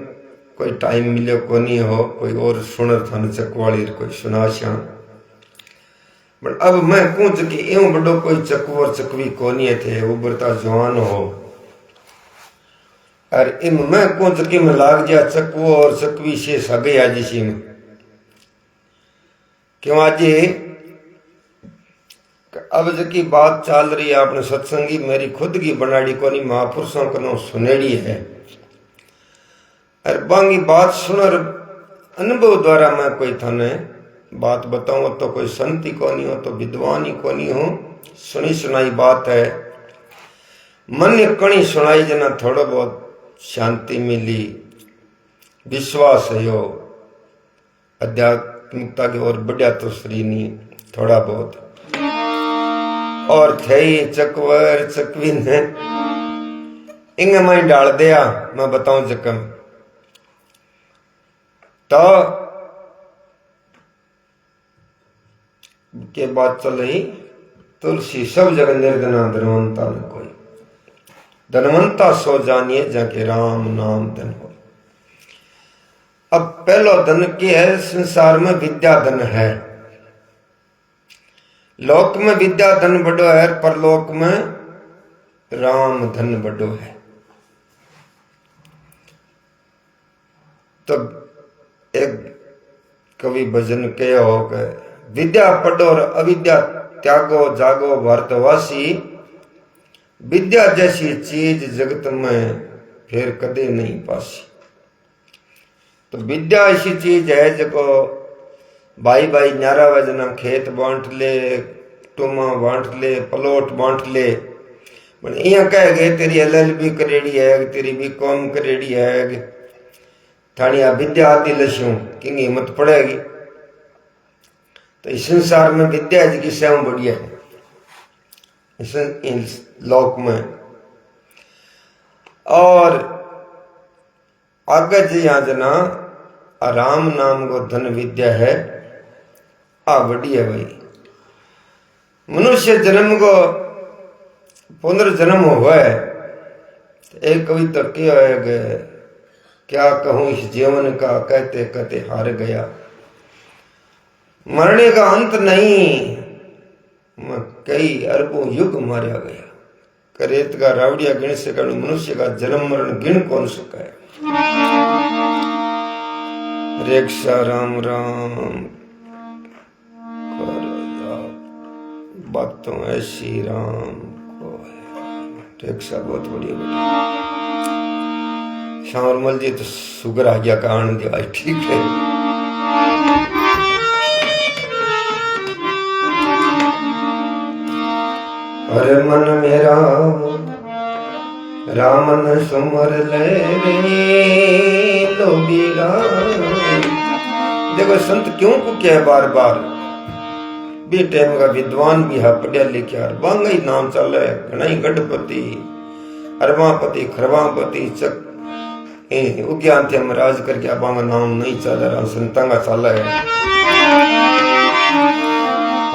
कोई टाइम मिले को नहीं हो कोई और सुनर थाने चकवाली कोई सुना श्याम। बट अब मैं कूच कि एवं बड़ो कोई चकू और चकवी कोनी थे उभरता जवान हो और इम मैं कूच कि में लाग जा चकू और चकवी से सगे आज इसी में क्यों आज अब जकी बात चल रही है आपने सत्संगी मेरी खुद की बनाड़ी कोनी महापुरुषों को सुनेड़ी है और बांगी बात सुनर अनुभव द्वारा मैं कोई थाने बात बताऊं तो कोई संत ही कोनी हो तो विद्वान ही कोनी हो सुनी सुनाई बात है मन ने कणी सुनाई जना थोड़ा बहुत शांति मिली विश्वास है यो आध्यात्मिकता की ओर बढ़िया तो श्री नहीं थोड़ा बहुत और थे चकवर चकवी ने इंग मैं डाल दिया मैं बताऊं जकम तो के बाद चल रही तुलसी सब जगह निर्धना धनवंता न कोई धनवंता सो जानिए जाके राम नाम धन हो। अब पहला धन क्या है? संसार में विद्या धन है। लोक में विद्या धन बड़ो है, परलोक में राम धन बड़ो है। तब एक कवि भजन कह हो के विद्या पढ़ो और अविद्या त्यागो, जागो भारतवासी, विद्या जैसी चीज जगत में फिर कदे नहीं पासी। तो विद्या ऐसी चीज है जो भाई भाई न्यारा वजना खेत बांट ले, टूमा बांट ले, पलोट बांट ले, पर इं कह गए तेरी LLB करेड़ी है, तेरी BCom करेड़ी है, थानिया विद्या आदि लस्यूं कि हिम्मत पड़ेगी। तो इस संसार में विद्या जी की सेवा बढ़िया है इस लोक में। और आगे जी यहाँ जना राम नाम को धन विद्या है, आ बढ़िया भाई। मनुष्य जन्म को पुनर्जन्म हुआ है। एक कविता क्या है, क्या कहूं इस जीवन का, कहते कहते हार गया, मरने का अंत नहीं, मैं कई अरबों युग मारा गया। करेत का रावड़िया गिण से कण मनुष्य का जन्म मरण गिण कौन सका है। रेक्षा राम राम बातों ऐसी राम को है। रेक्षा बहुत बढ़िया बेटा। श्यामल जी तो सुगर आ गया कारण दिया, ठीक है। अरे मन मेरा रामन सुमर ले रे लोबीरा। देखो संत क्यों को क्या बार बार भी टाइम का विद्वान भी है, पढ़िया लिखा, बांगा ही नाम चल रहा है। घना ही गढ़पति, अरबापति, खरवापति, चक उज्ञान थे महाराज करके बांगा नाम नहीं चल रहा, संता का चल रहा है।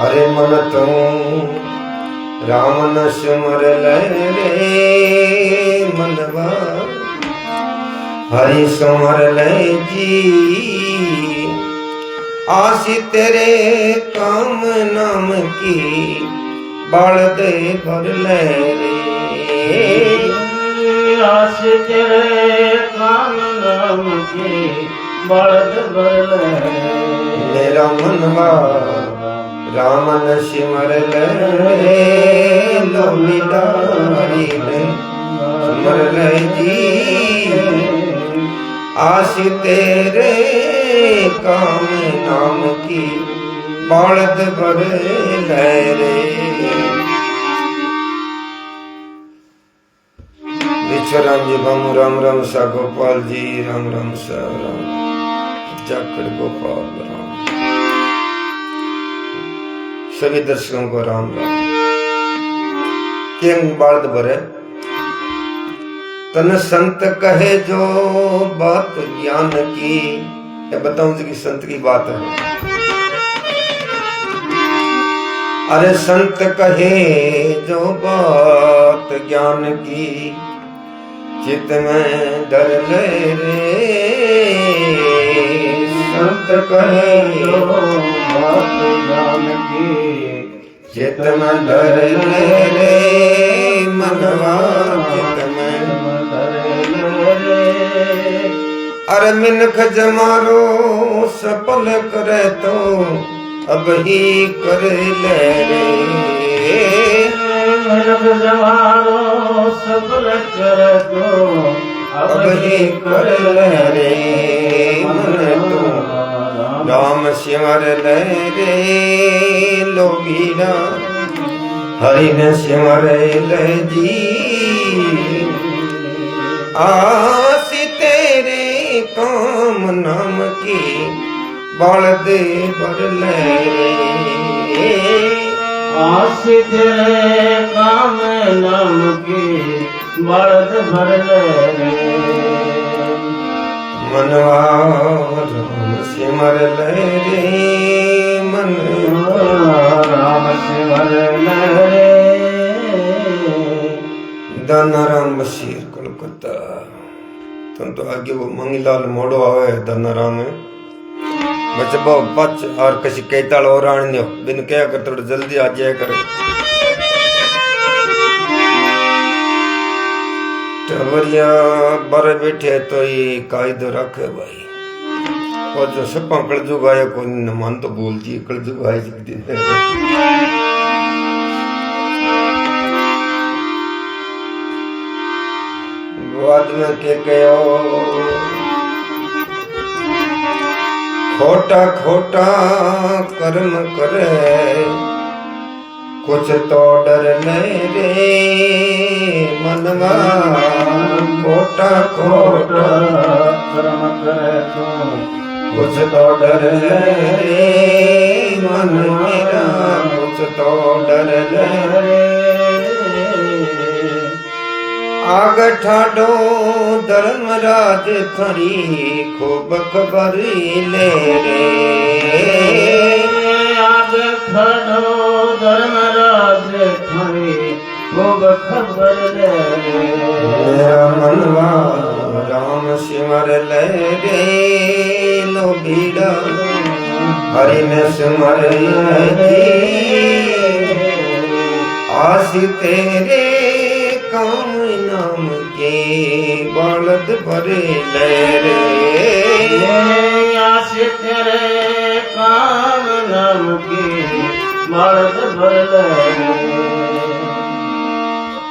अरे मन तू राम न सुमर ले रे मनवा, हरि सुमर ले जी, आसी तेरे काम नाम की, बाल दे भर ले रे। आस तेरे काम नाम की, बाल दे भर ले। मेरा मनवा राम न सिमर ले लोमीदा, हरि ने सुमर ले जी, आसी तेरे काम नाम की, बालद भर ले रे। राम जी बामू राम राम सा गोपाल जी, राम राम सा राम जाखड़ गोपाल राम। सभी दर्शकों को राम राम। किंग बालद भरे तन संत कहे जो बात ज्ञान की। ये बताऊं जी कि संत की बात है। अरे संत कहे जो बात ज्ञान की, चित में डर ले रे। संत कहे जो बात ज्ञान की, चित में डर ले रे मनवा, चित में अरे मिनख जमारो सफल करे तो अब ही कर ले रे। मिनख जमारो सफल करे तो अब ही कर ले रे। मन तो राम सिमर ले रे लोभीरा, हरि न सिमर ले जी, आसी तेरे काम नाम की, बालद भर ले रे। आसी तेरे काम नाम की, बालद भर ले रे। मनवा राम सिमर ले रे, मन राम सिमर ले रे। दानाराम बशीर कोलकाता। तुम तो आगे वो मंगीलाल मोड़ो आवे दानाराम में बच्चे बहुत बच और किसी कैताल और आने बिन क्या कर थोड़ा जल्दी आ जाया करे। टवरिया बारे बैठे तो ये कायदो रखे भाई और जो सब कल जुग आया कोई न मन तो बोल जी कल जुग आए दिन बाद में के खोटा खोटा कर्म करे कुछ तो डर ले रे मनवा खोटा खोटा कर्म करे तो कुछ तो डर ले रे मन मेरा कुछ तो डर ले रे आग ठाडो धर्मराज थरी खूब खबर ले रे आग ठाडो धर्मराज थरी खूब खबर ले रे मेरा मनवा राम सिमर ले रे लो बीड़ा हरि ने सिमर आस तेरे काम नाम के बलद भरे ले रे आस तेरे काम नाम के बलद भरे ले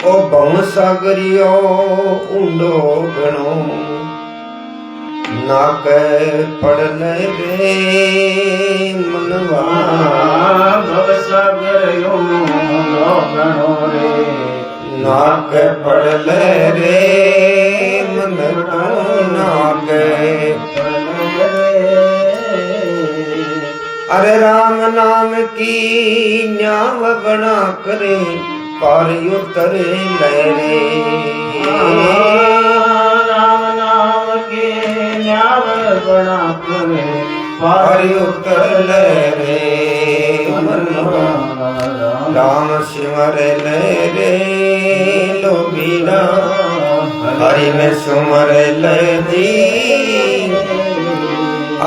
ओ भव सागरियो ऊंडो घणो नाक पड़ ले रे मनवा भव सागरियो ऊंडो घणो रे नाक पड़ ले रे मन तो नाक अरे राम नाम की न्याव बना करे पार उतर ले रे राम नाम के न्याव बना करे पार उतर ले रे मनवा राम सिमर ले रे लो बीड़ा हरि में सुमर ले जी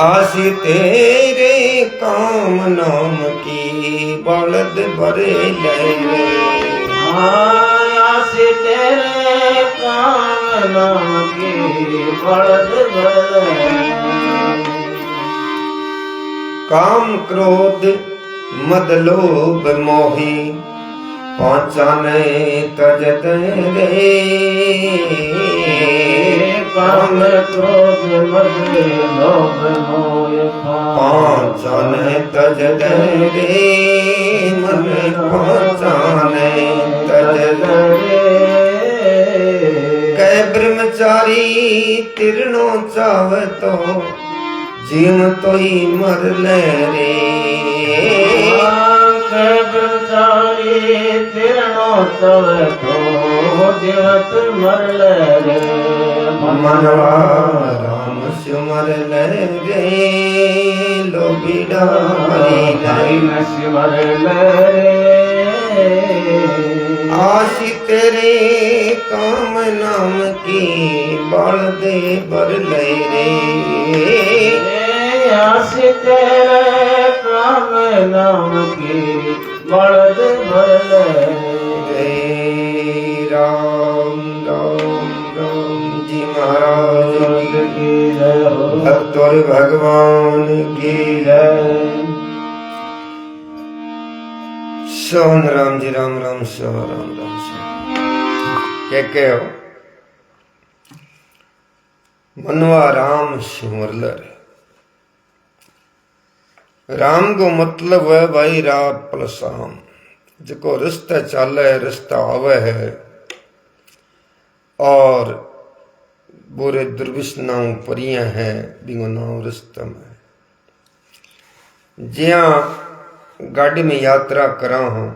आसी तेरे काम नाम की बलद भरे ले रे आस तेरे काम नाम की बलद भरे काम क्रोध मद लोभ मोही पांचाने तज रे काम क्रोध मद लोभ मोह पांचाने तज रे मन पांचाने तज कै ब्रह्मचारी तिरनो चाव तो जीव तो ही मर ले रे ब्रह्मचारी तिरनो तव तो जीवत मर ले रे मनवा राम सिमर ले रे लो बीड़ा हरि न सिमर ले आशी तेरे काम नाम की बलद भर ले रे आस तेरे काम नाम की बलद भर ले राम राम राम जी महाराज की जय हो भक्तों भगवान की जय सोन राम जी राम राम सो राम राम सो के हो मनवा राम सिमर ले राम को मतलब है भाई रात प्लस आम जो रिश्ता चाले रिश्ता आवे है और बुरे दुर्विष्णाओं परियां हैं बिंगो नाव रिश्ता में जिया गाड़ी में यात्रा करा हूं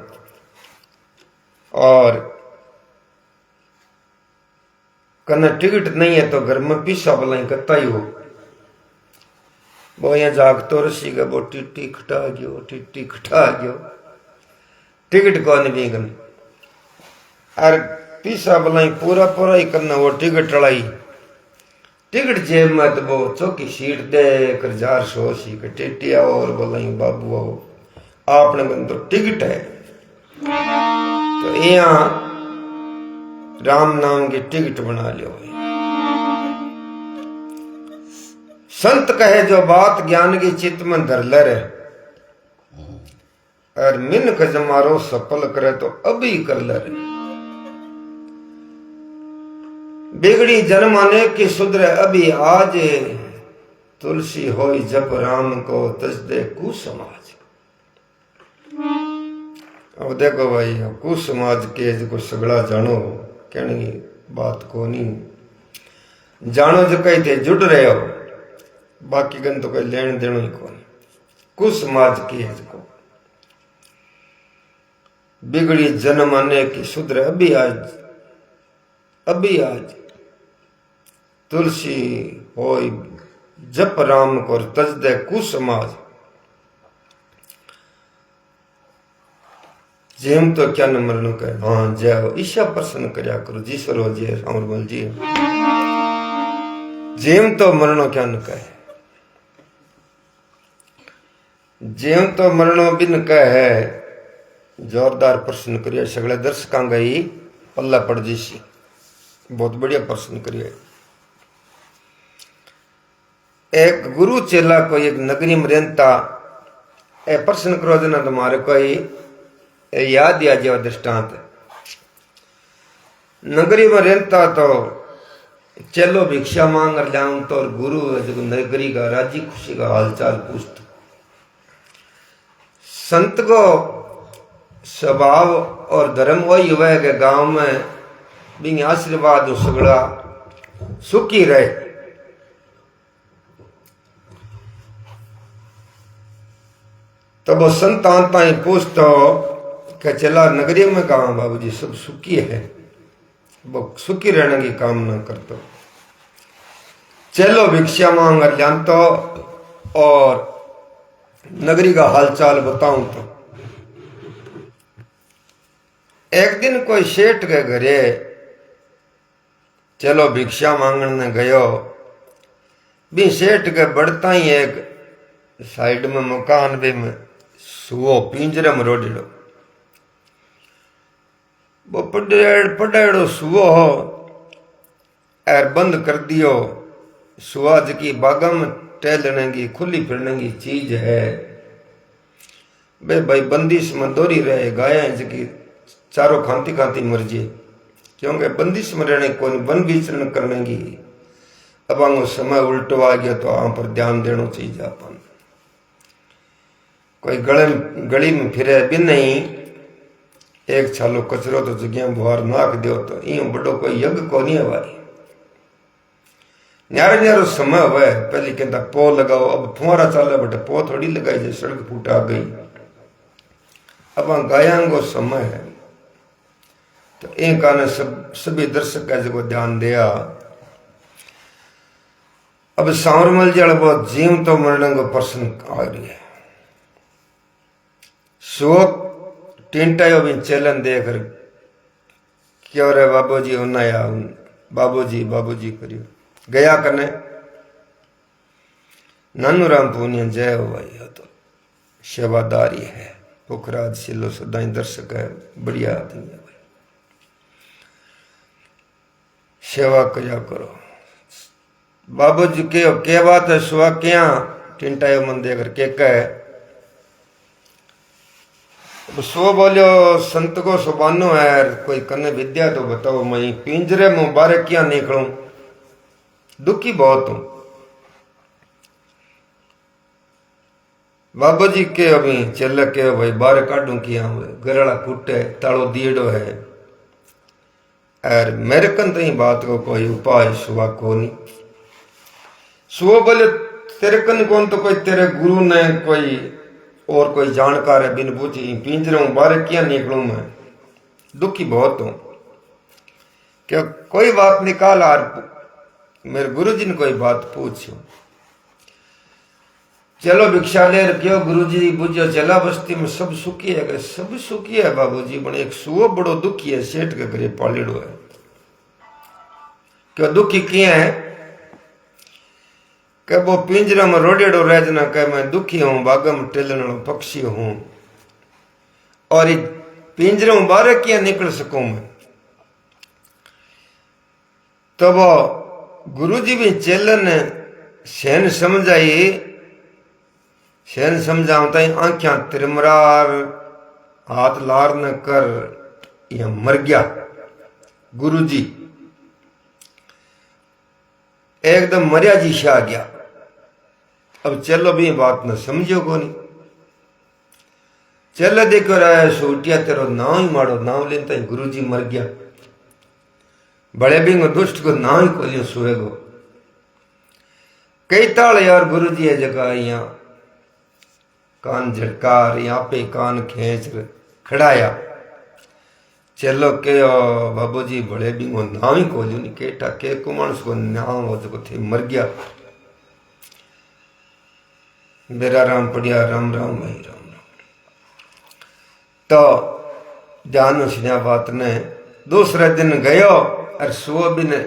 और कना टिकट नहीं है तो घर में पीसा बलाई कत्ता ही हो वो यहाँ जागतो रसी का वो टिट्टी खटा गयो टिकट कौन भी गन और पीसा बलाई पूरा पूरा ही करना। वो टिकट चढ़ाई, टिकट जेब में तो वो चौकी सीट दे कर 480 के टिटिया और बोलाई बाबू आओ आपने तो टिकट है। तो यहाँ राम नाम की टिकट बना लियो। संत कहे जो बात ज्ञान की चित्त में धर ले रे, और मिन कजमारो सफल करे तो अभी कर ले रे। बिगड़ी जन्म अनेक की सुधरे अभी आज, तुलसी होई जप राम को तजदे कुसमाज। अब देखो भाई कुसमाज के जो सगड़ा जानो कहने की बात को नहीं जानो जो कही थे जुड़ रहे हो, बाकी गन तो कोई लेन देनो ही कौन। कुसमाज की है जो बिगड़ी जन्म अनेक की सुधरे अभी आज, अभी आज तुलसी होई जप राम को तजदे कुसमाज। जेम तो क्या न मरण कहे हाँ जय ईशा प्रसन्न करया करो जी सरो जय सामरमल जी। जेम तो मरणो क्या न कहे, जेम तो मरणो बिन कहे। जोरदार प्रश्न करिए सगले दर्शकों गई पल्ला पड़ जीसी, बहुत बढ़िया प्रश्न करिए। एक गुरु चेला को एक नगरी में रहता ए प्रश्न करो देना तुम्हारे कोई याद या जो दृष्टांत। नगरी में रहता तो चलो भिक्षा मांग लाऊं तो गुरु जो नगरी का राजी खुशी का हालचाल पूछता। संत को स्वभाव और धर्म वही हुआ है कि गांव में भी आशीर्वाद सगड़ा सुखी रहे। तब वो संत आता ही पूछता हो कि चला नगरी में कहा बाबूजी सब सुखी है, वो सुखी रहने की कामना करता। चलो भिक्षा मांग जानता और नगरी का हालचाल बताऊं तो एक दिन कोई सेठ के घरे चलो भिक्षा मांगने गयो। भी सेठ के बढ़ता ही एक साइड में मकान भी में सुओ पिंजरे में रोडेड़ो, वो पड़ेड़ो सुओ हो और बंद कर दियो। सुआ की बागा में टहलने की खुली फिरने की चीज है बे भाई बंदिश में दोरी रहे। गाय जी चारों खांती खांती मर जाए क्योंकि बंदिश में रहने को वन विचरण करने की। अब आंगो समय उल्टो आ गया तो आप पर ध्यान देना चाहिए। अपन कोई गली में फिरे भी नहीं एक छालो कचरो तो जगह बुहार नाक दियो तो यूं बड़ो कोई यज्ञ को नहीं है भाई। न्यारो न्यारो समय हुआ है पहले कहता पो लगाओ, अब फुहारा चाले बटे पो थोड़ी लगाई जाए सड़क फूट आ गई। अब गायांगो समय है तो एक आने सभी दर्शक का जो ध्यान दिया। अब सावरमल जी बहुत जीव तो मरने को प्रश्न आ रही है। शोक टिंटायो भी चलन देकर क्यों रे बाबूजी उन्नाया बाबूजी बाबूजी करियो गया करने नानू राम पूनिया जय हो भाई। हो तो सेवादारी है पुखराज सिलो सदाई दर्शक है बढ़िया आदमी है भाई। सेवा किया करो बाबूजी के बात है सुहा क्या टिंटायो मन देकर के कहे। सो बोलियो संत को सुबानो है कोई कन्ने विद्या तो बताओ मैं पिंजरे में बारे क्या निकलूं दुखी बहुत हूं। बाबा जी के अभी चल के भाई बारे काटू किया हुए गरड़ा फूटे ताड़ो दिएड़ो है और मेरे कन तो बात को कोई उपाय सुहा को नहीं। सुबह बोले तेरे कन कौन तो कोई तेरे गुरु ने कोई और कोई जानकार है बिन पूछी पिंजरे हूं बारे क्या निकलूं मैं दुखी बहुत हूं। क्या कोई बात निकाल आर मेरे गुरु जी ने कोई बात पूछो। चलो भिक्षा ले रखियो गुरुजी बुझो चला बस्ती में सब सुखी है। कहे सब सुखी है बाबूजी, पण एक सुओ बड़ो दुखी है, सेठ के घरे पालिड़ो है। क्यों दुखी किया है? कि वो पिंजरा में रोडेड़ो रह जना, कह मैं दुखी हूं, बागम टेलने पक्षी हूं, और पिंजरे में बाहर किया निकल सकूं मैं। तो वो गुरुजी भी चेलन सेन समझाई, सेन समझावता ही आंख्या तिरमरार हाथ लार न कर, यह मर गया गुरुजी, एकदम मरिया जी से आ गया। अब चलो भी बात न समझो को नहीं, चल देखो रहा सोटिया तेरो नाव ही मारो, नाव लेता ही गुरुजी मर गया। बड़े भी दुष्ट को नाव ही खोलियो सुएगो। कई ताल यार गुरुजी है जगह यहाँ कान झटकार, यहाँ पे कान खींच खड़ाया। चलो के बाबूजी बड़े भी नाव ही खोलियो नहीं, केटा के कुमार को नाव हो जो थे मर गया। मेरा राम पड़िया, राम राम भाई राम राम। तो जानो सुनिया बात ने दूसरे दिन गयो और सुओ भी ने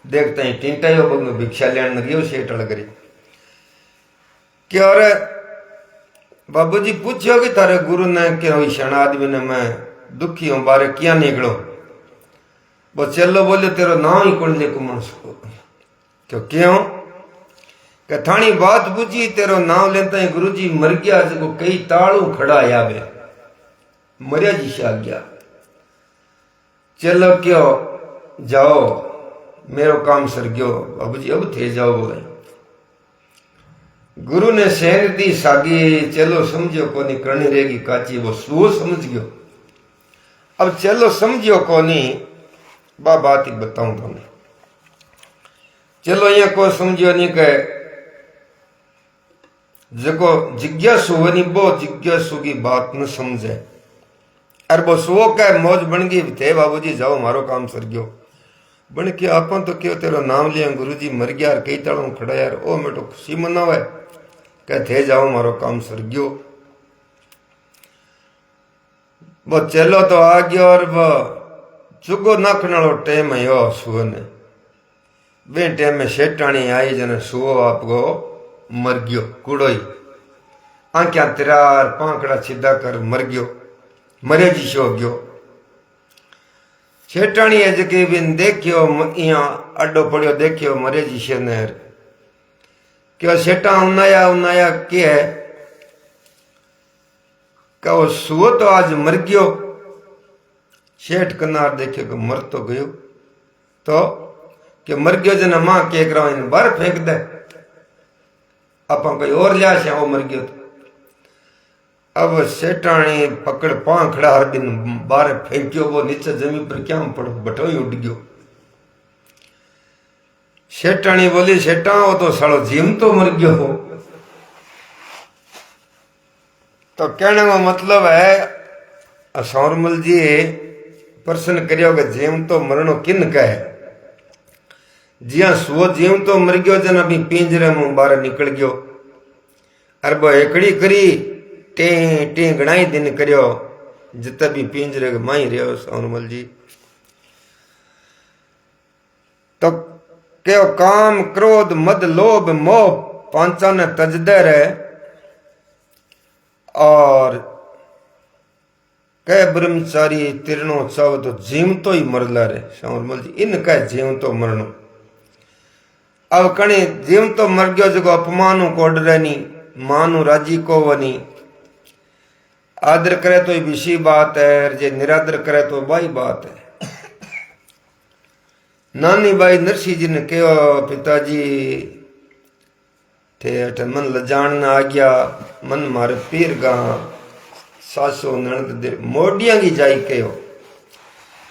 देखते ही टिंटायो बग में भिक्षा लेने गयो सेठ अड़ करी। क्या रे बाबूजी पूछो कि थारे गुरु ने क्या ईशान आदमी ने मैं दुखी हूं बारे क्या निकलो। वो चलो बोले तेरो नाम ही कौन ले कुमार क्यों कथानी बात बुझी, तेरो नाम लेता है गुरुजी मर गया, जो कई ताड़ू खड़ा यावे मरिया जी से आ गया। चलो क्यों जाओ मेरो काम सर गयो बाबूजी, अब थे जाओ बोले। गुरु ने सेन दी सागी, चलो समझो कोनी करनी रहेगी काची, वो सो समझ गयो। अब चलो समझियो कोनी बा बात ही बताऊं तुम्हें। चलो यहाँ को समझियो नहीं कहे जको जिज्ञासु वनी वो जिज्ञासु की बात न समझे, अरे वो सो का मौज बन गई थे बाबूजी जाओ मारो काम सर गयो। बन के आपन तो क्यों तेरा नाम लिया गुरुजी मर गया यार, कई तालों खड़ा यार, ओ मैं तो खुशी मनावा है कह थे जाओ मारो काम सर गयो। वो चलो तो आ गया और वो चुगो नाखने वालो टाइम है यो सुओ ने, वे टाइम में शेटाणी आई जने सुओ आपको मर गयो कूड़ो ही, आंख्या तिरार पांकड़ा सीधा कर मर गयो, मरे जी सो गयो। शेटाणी है जके बिन देखियो यहाँ अड्डो पड़ियो देखियो मरे जी से नहर क्यों सेटा उनाया उनाया के है कहो सुओ तो आज मर गयो। शेठ कनार देखियो कि मर तो गयो, तो कि मर गयो जना मां के करा बाहर फेंक दे, आप कोई और लिया से वो मर गयो। तो अब सेठाणी पकड़ पां खड़ा हर दिन बाहर फेंकियो, वो नीचे जमीन पर क्या पड़ो बटो ही उड़ गयो। सेठाणी बोली सेठा वो तो सालो जीम तो मर गयो हो। तो कहने का मतलब है सौरमल जी प्रश्न करियो कि जीव तो मरणो किन का है। जिया सुओ जीव तो मर गयो जन अभी पिंजरे में बाहर निकल गयो, अरे वो एकड़ी करी टे टे घणाई दिन करियो जितना भी पिंजरे के माई रहो सौरमल जी। तो क्यों काम क्रोध मद लोभ मोह पांचा ने तजदे रहे और कह ब्रह्मचारी तिरनो चाव तो जीव तो ही मरला रे सौरमल जी, इन कह जीव तो मरनो। अब कणी जीव तो मर गयो जो अपमानु को डरे नी, मानु राजी को वनी, आदर करे तो विषय बात है, जे निरादर करे तो बाई बात है। नानी बाई नरसी जी ने कहो पिताजी थे अठ मन लजान आ गया, मन मारे पीर गा सासो ननद दे मोडिया की जाई कहो।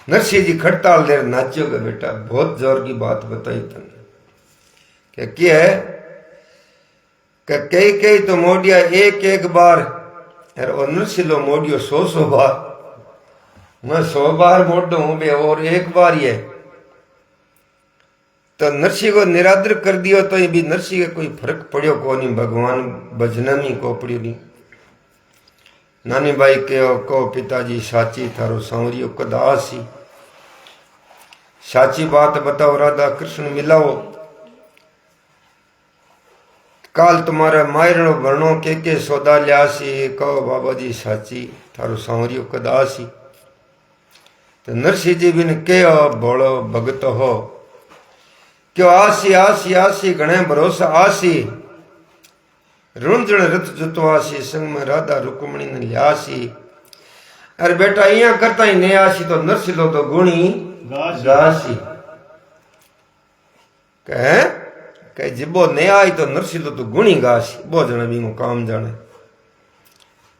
नरसी जी खड़ताल देर नाचो के बेटा बहुत जोर की बात बताई तने क्या है कि कई कई तो मोडिया एक एक बार और नरसिलो मोडियो 100 बार, मैं 100 बार मोडो हूं बे और एक बार ही है। तो नरसी को निरादर कर दियो तो ये भी नरसी के कोई फर्क पड़ियो को नहीं, भगवान भजन में को पड़ियो नहीं। नानी बाई को पिताजी साची थारो सांवरियो कदासी, साची बात बताओ राधा कृष्ण मिलाओ, काल तुम्हारा मायरणो भरणो के सौदा लियासी, कहो बाबा जी साची थारो सांवरियो कदासी। तो नरसिंह जी बिन के बोलो भगत हो, क्यों आसी आसी आसी घणे भरोसा आसी, रुंझण रथ जुतो आसी, संग में राधा रुक्मणी ने लियासी। अरे बेटा इया करता ही नहीं आसी तो नरसिलो तो गुणी गासी। कहे जिबो नहीं आई तो नरसिलो तो गुणी गासी, बो जने भी काम जाने।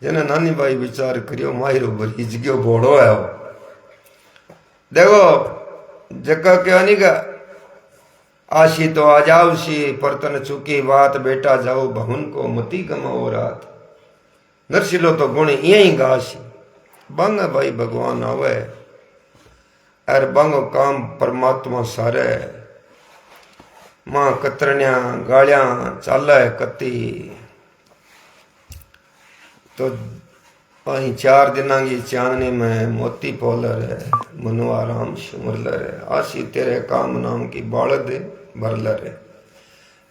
जने नानी बाई विचार करियो माहिरो भरी गयो भोड़ो है वो। देखो जका क्या नहीं का आशी तो आ जाओ सी, पर तन चुकी बात बेटा जाओ बहुन को मती गमाओ रात। नरसिलो तो गुण यही गासी, बंग भाई भगवान आवे अर बंग काम परमात्मा सारे। मां कतरनिया गालियां चाले कती तो अही 4 दिना की चांदनी में मोती पोलर है, मनवा राम सुमरलर है, आशी तेरे काम नाम की बालद भरलर है।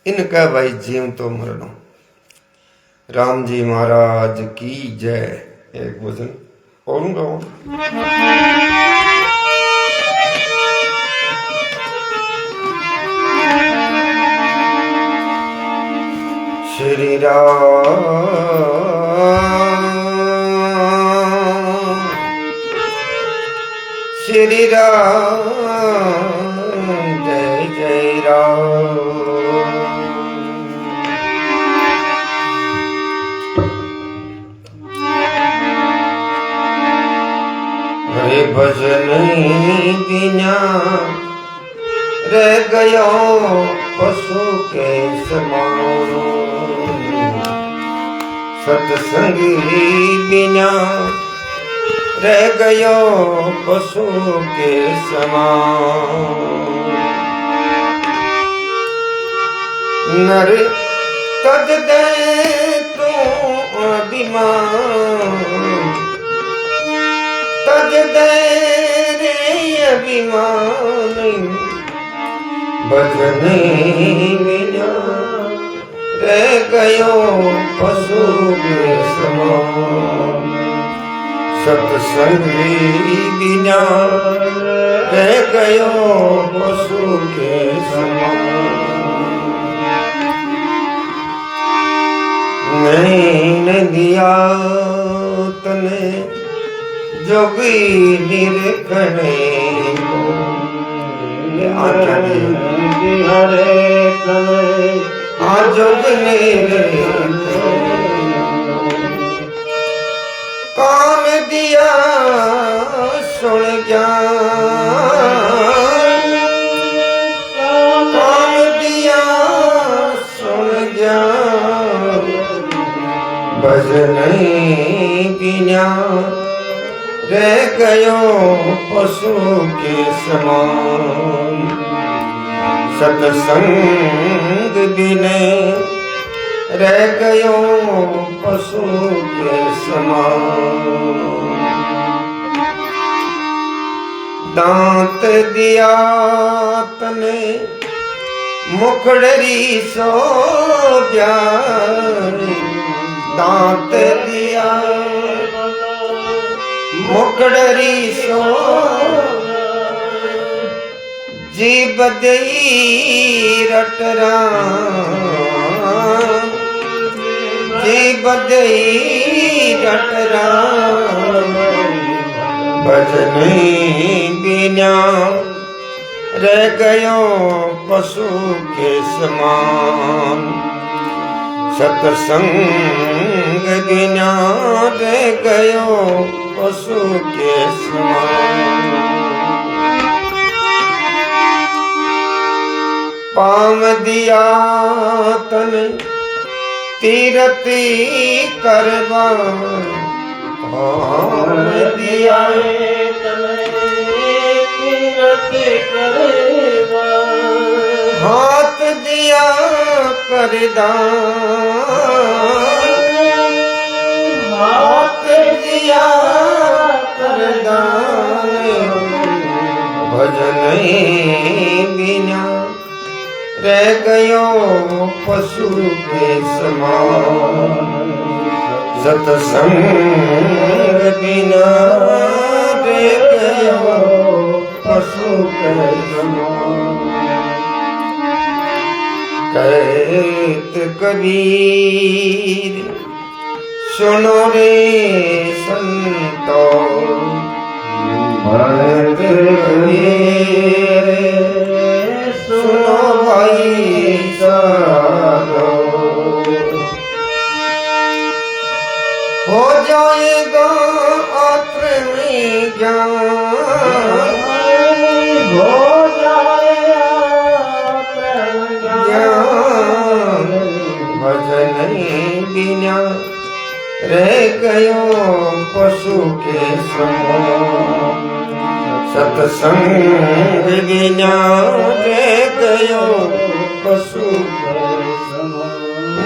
इनका भाई जीव तो मरणो। राम जी महाराज की जय। एक भजन और गाओ। श्री राम श्री राम जय जय राम। हरे भजन बिना रह गयो पशु के समान, सत्संग बिना रह गयो पशु के समान। नर तज दे तू अभिमान, तज दे रे अभिमान, भजन बिना रह गयो पशु के समान। सत्संग बिना रह गयो पशु के समान। नहीं दिया तने जोगी निरखने को, हरे तने आजोग काम दिया सुन ज्ञान, काम दिया सुन ज्ञान। भजन बिना रह गयो पशु के समान। सत्संग बिना रह गयो पशु के समान। दांत दिया तने मुखड़री सो ज्ञान, दांत दिया मुखड़री सो जीव दई रटरा, जीव दई रटरा। भजन बिना रह गयो पशु के समान। सत्संग बिना रह गयो पशु के समान। पाम दिया तने तीरथ करवा, पाम दिया तने तीरथ करवा। हाथ दिया कर दान, हाथ दिया कर दान, भजन बिना रह गयो पशु के समान, सत्संग बिना रह गयो पशु के समान। कहत कबीर सुनो रे संतो, भरत कबीर सुनो भाई साधो, हो जाएगा आत्मी ज्ञान, हो जाएगा ज्ञान भजन बिना रह गयो पशु के समान, सत्संग बिना रह गयो पशु के समान।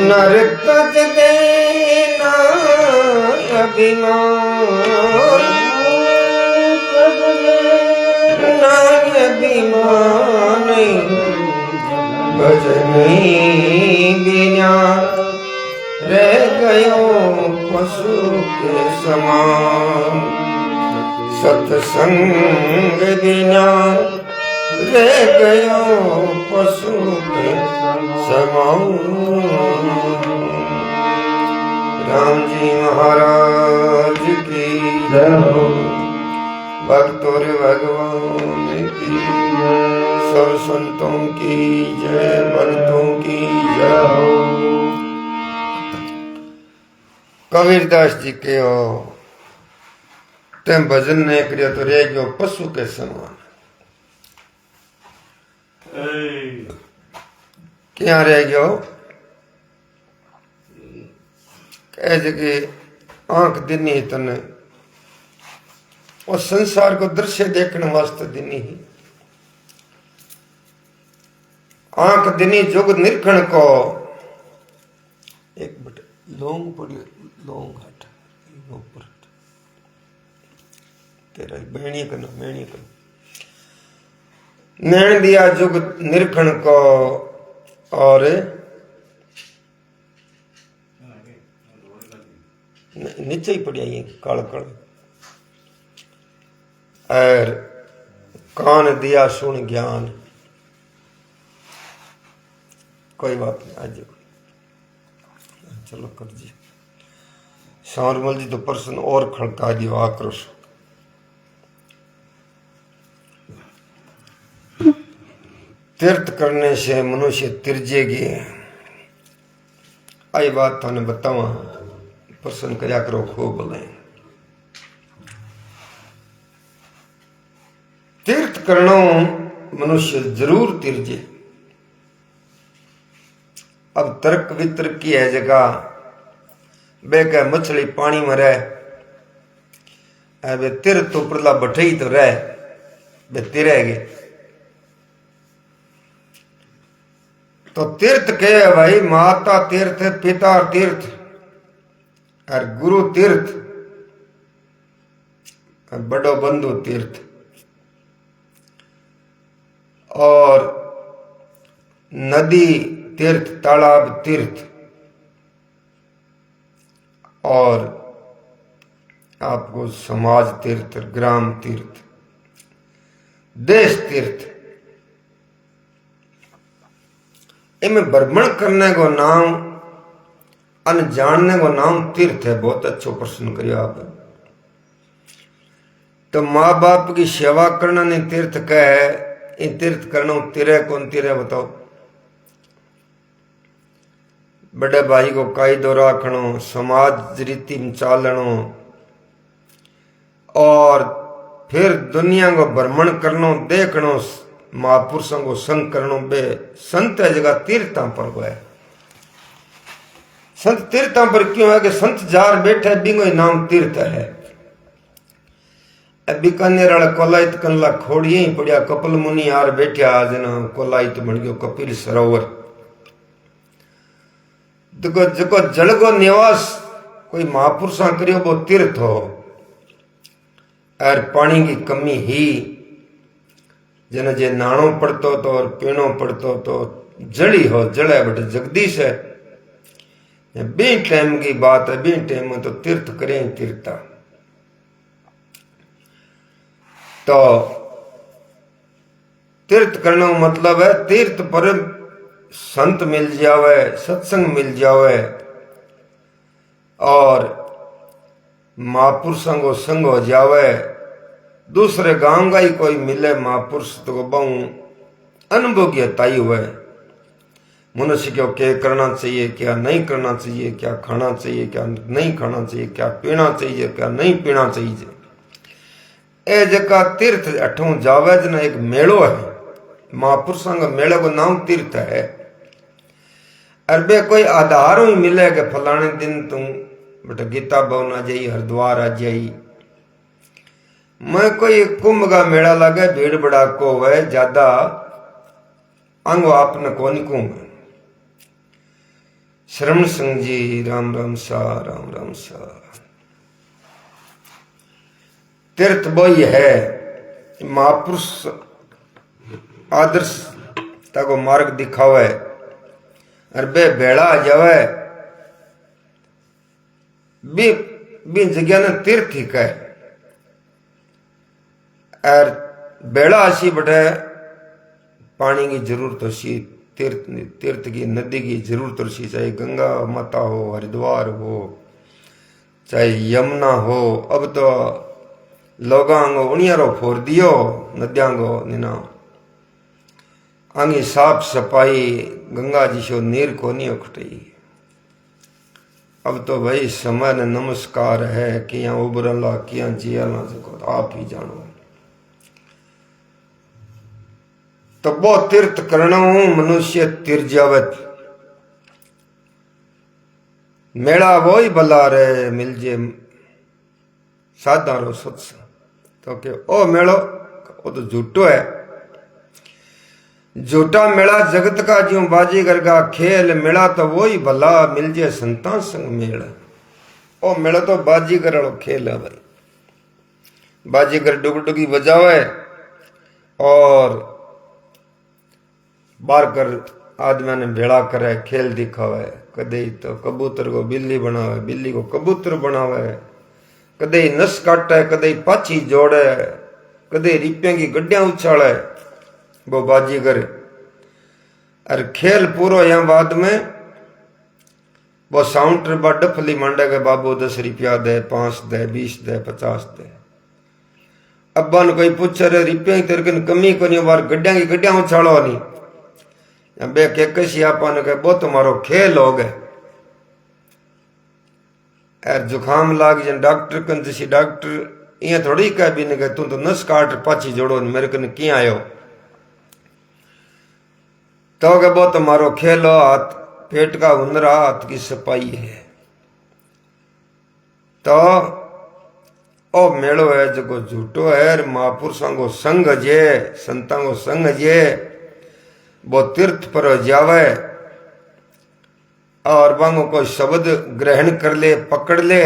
नर तज देना अभिमान, नाय अभिमान, भजन बिना रह गयो पशु के समान, सत्संग बिना रह गयो पशु के समान। राम जी महाराज की जय हो, भक्तों रे भगवान की जय, सब संतों की जय, भक्तों की जय हो। कबीरदास जी के हो तेम भजन नहीं करिया तो रह गयो पशु के समान। क्या रह गयो? कह जगह आंख दिनी तने और संसार को दृश्य देखने वास्ते दिनी ही, आंख दिनी जुग निरखण को। एक बटे लोंग पड़े, लोंग हट ऊपर तेरा बेणी करना, बेणी करना। नैन दिया जुग निरखण को और नीचे ही पड़िया ये काल काल, और कान दिया सुन ज्ञान। कोई बात नहीं, आज चलो कर जी। सावरमल जी तो प्रश्न और खड़का दियो आक्रोश। तीर्थ करने से मनुष्य तिरजेगी, आई बात थाने बतावा, प्रश्न करया करो खूब बोले। तीर्थ करनो मनुष्य जरूर तिरजे। अब तर्क वितर्क की है जगह बेके मछली पानी में रहे, बे तिर तो प्रला बठई तो रहे, बे तिरेगे तो तीर्थ के भाई, माता तीर्थ, पिता तीर्थ और गुरु तीर्थ, बड़ो बंधु तीर्थ, और नदी तीर्थ, तालाब तीर्थ, और आपको समाज तीर्थ, ग्राम तीर्थ, देश तीर्थ। इनमें भ्रमण करने को नाम, अनजानने को नाम तीर्थ है। बहुत अच्छो प्रश्न करियो आप। तो माँ बाप की सेवा करना नहीं तीर्थ कहे, इन तीर्थ करना तिरे कौन तिरे बताओ? बड़े भाई को कायदो राखणो, समाज रीति में चालनो, और फिर दुनिया को भ्रमण करनो, देखनो, महापुरुषों को संग करनो, बे संत है जगह तीर्थां पर को है। संत तीर्थां पर क्यों है कि संत जार बैठे बिंगो नाम तीर्थ है। बीकानेर वाला कोलायत कनला खोड़िए ही पड़िया कपिल मुनि यार बैठा जना कोलायत बन गयो कपिल सरोवर। देखो जको जल को निवास कोई महापुरुषा करियो वो तीर्थ हो। और पानी की कमी ही जन जे नाणो पड़तो तो और पीणो पड़तो तो जड़ी हो जड़े बट जगदीश है। बी टाइम की बात है, बी टाइम में तो तीर्थ करें तीर्था। तो तीर्थ करने का मतलब है तीर्थ पर संत मिल जावे, सत्संग मिल जावे और महापुरुषों को संग हो जावे। दूसरे गांव का ही कोई मिले महापुरुष तो बहु अनुभव की हताई हुए। मनुष्य को क्या करना चाहिए, क्या नहीं करना चाहिए, क्या खाना चाहिए, क्या नहीं खाना चाहिए, क्या पीना चाहिए, क्या नहीं पीना चाहिए। ए जका तीर्थ अठों जावे जना एक मेड़ो है, महापुरुषों का मेले को नाम तीर्थ है। अरबे कोई आधार ही मिले कि फलाने दिन तुम बेटा गीता भवन आ जाई, हरिद्वार आ जाई। मैं कोई कुंभ का मेला लगे भीड़ बड़ा को है ज्यादा अंगो आपने कौन कुंभ। श्रवण सिंह जी राम राम सा, राम राम सा। तीर्थ वही है महापुरुष आदर्श ताको मार्ग दिखावे और बे भेड़ा जावे बी जगह ने तीर्थ ही कहे। और बेड़ा आशी बटे पानी की जरूरत होशी, तीर्थ की नदी की जरूरत होशी, चाहे गंगा माता हो, हरिद्वार हो, चाहे यमुना हो। अब तो लोगांगो उनियारो फोर दियो नद्यांगो निना आंगी साफ सफाई गंगा जी शो नीर को नहीं उखटी। अब तो भाई समय ने नमस्कार है कि यहाँ उबरला किया जियाला सको आप ही जानो। तो वो तीर्थ करना हूं मनुष्य तिरजावत मेला वो ही भला रहे मिल जे साधारो सत्संग। तो के ओ मेलो वो तो झूठो है, झूठा मेला जगत का ज्यों बाजीगर का खेल मेला तो वो ही भला मिल जे संतान संग मेल। ओ मेला तो बाजीगर वालो खेल है भाई। बाजीगर डुगडुगी बजावे और बार कर आदमी ने भेड़ा करे खेल दिखावे। कदे तो कबूतर को बिल्ली बनावे, बिल्ली को कबूतर बनावे, कदे नस काटे, कदे पाछी जोड़े, कदे रिप्पियां की गड्डियां उछाले वो बाजीगर। और खेल पूरा यहाँ बाद में वो साउंटर बा डफली मांडे के बाबू 10 रुपया दे, 5 दे, 20 दे, 50 दे। अब्बा ने कोई पूछे रे रिप्पियां की तेरे कमी को नहीं, बार गड्डियां की गड्डियां उछालो नहीं। बे के कशी आपा ने कहे वो तुम्हारो खेल हो गए। यार जुखाम लाग जन डॉक्टर कन जैसी डॉक्टर ये थोड़ी कह भी नहीं कहे तू तो नस काट पाछी जोड़ो मेरे कन क्या आयो। तो के वो तुम्हारो खेल हो, हाथ पेट का हुनरा हाथ की सफाई है। तो ओ मेड़ो है जो झूठो है। महापुरुषों को संग जे, संतां को संग जे वो तीर्थ पर जावे और बांगो कोई शब्द ग्रहण कर ले, पकड़ ले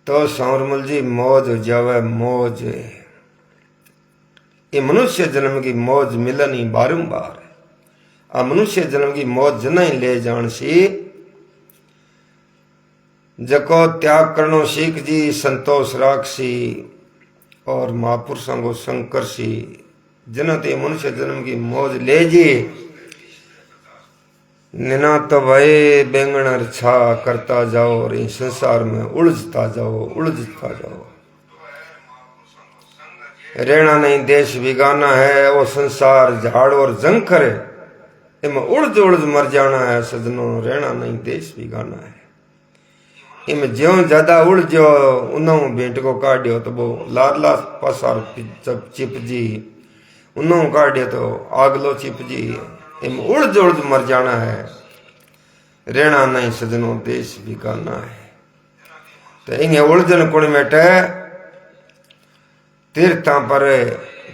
तो सांवरमल जी मौज हो जावे। मौज ये मनुष्य जन्म की मौज मिलनी बारंबार है। आ मनुष्य जन्म की मौज जना ही ले जान सी जको त्याग करनो सीख जी, संतोष राख सी और महापुरुषों को संग कर सी। जना ते मनुष्य जन्म की मौज ले जी निना तो भाई बेंगण छा करता जाओ और इस संसार में उलझता जाओ, उलझता जाओ। रहना नहीं देश बिगाना है, वो संसार झाड़ और जंग करे, इनमें उलझ उलझ मर जाना है सजनों। रहना नहीं देश बिगाना है, इनमें ज्यों ज्यादा उलझो उन्हों भेंट को काटियो तो वो लारला पसार चिप जी, उन्हों काटियो तो आगलो चिप जी। इनमें उलझ उलझ मर जाना है, रहना नहीं सजनों देश बिगाना है। तो इन्हें उलझन कुण मेटे तीर्थां पर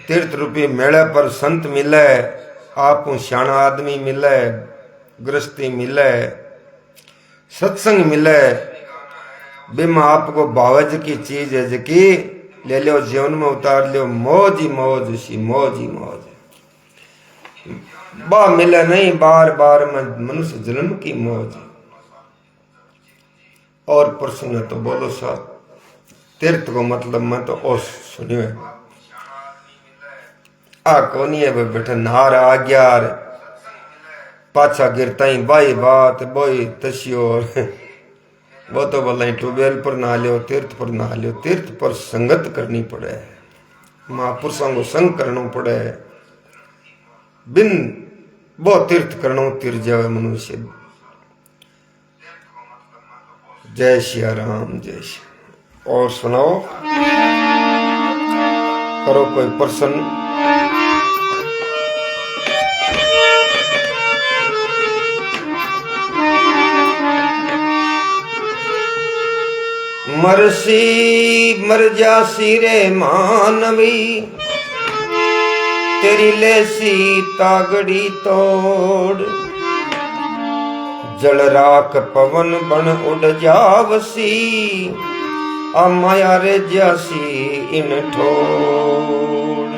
तीर्थ रूपी मेले पर संत मिले, आप सियाणा आदमी मिले, गृहस्थी मिले, सत्संग मिले, बिम आपको भावज की चीज है जकी ले लो, जीवन में उतार लो, मौज ही मौज सी, मौज ही मौज। बा मिले नहीं बार बार में मनुष्य जन्म की मौज। और प्रश्न तो बोलो साहब, तीर्थ को मतलब मैं तो ओ सुनियो है आ कोनी है बैठे नार आ गया पाछा गिरता ही बाई बात बोई तसियो वो तो बोला ट्यूबवेल पर नहा लियो, तीर्थ पर नहा लियो। तीर्थ पर संगत करनी पड़े, महापुरुषों को संग करना पड़े, बिन वो तीर्थ करना तिर जावे मनुष्य। जय श्री राम, जय श्री। और सुनाओ, करो कोई प्रश्न। मरसी मर जासी रे मानवी, तेरी लेसी तागड़ी तोड़, जल राख पवन बन उड़ जावसी, आ माया रे जासी इन ठोड़।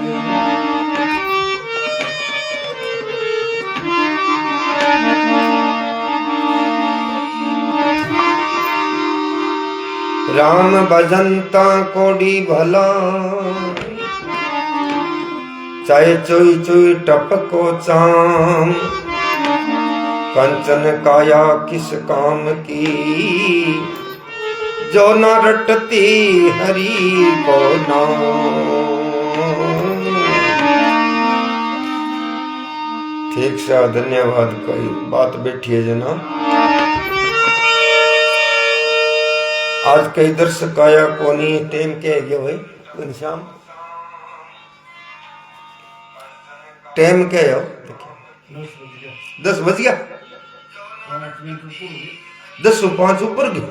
राम भजनता कोडी भला, चाहे चोई चोई टपको चाम, कंचन काया किस काम की, जो न रटती हरि को नाम। ठीक सा धन्यवाद। कोई बात बैठी है जना, आज कई दर्शक आया कोनी टेम के गए भाई घनश्याम, टेम के हो 10 बज गया, 10:05 ऊपर गए।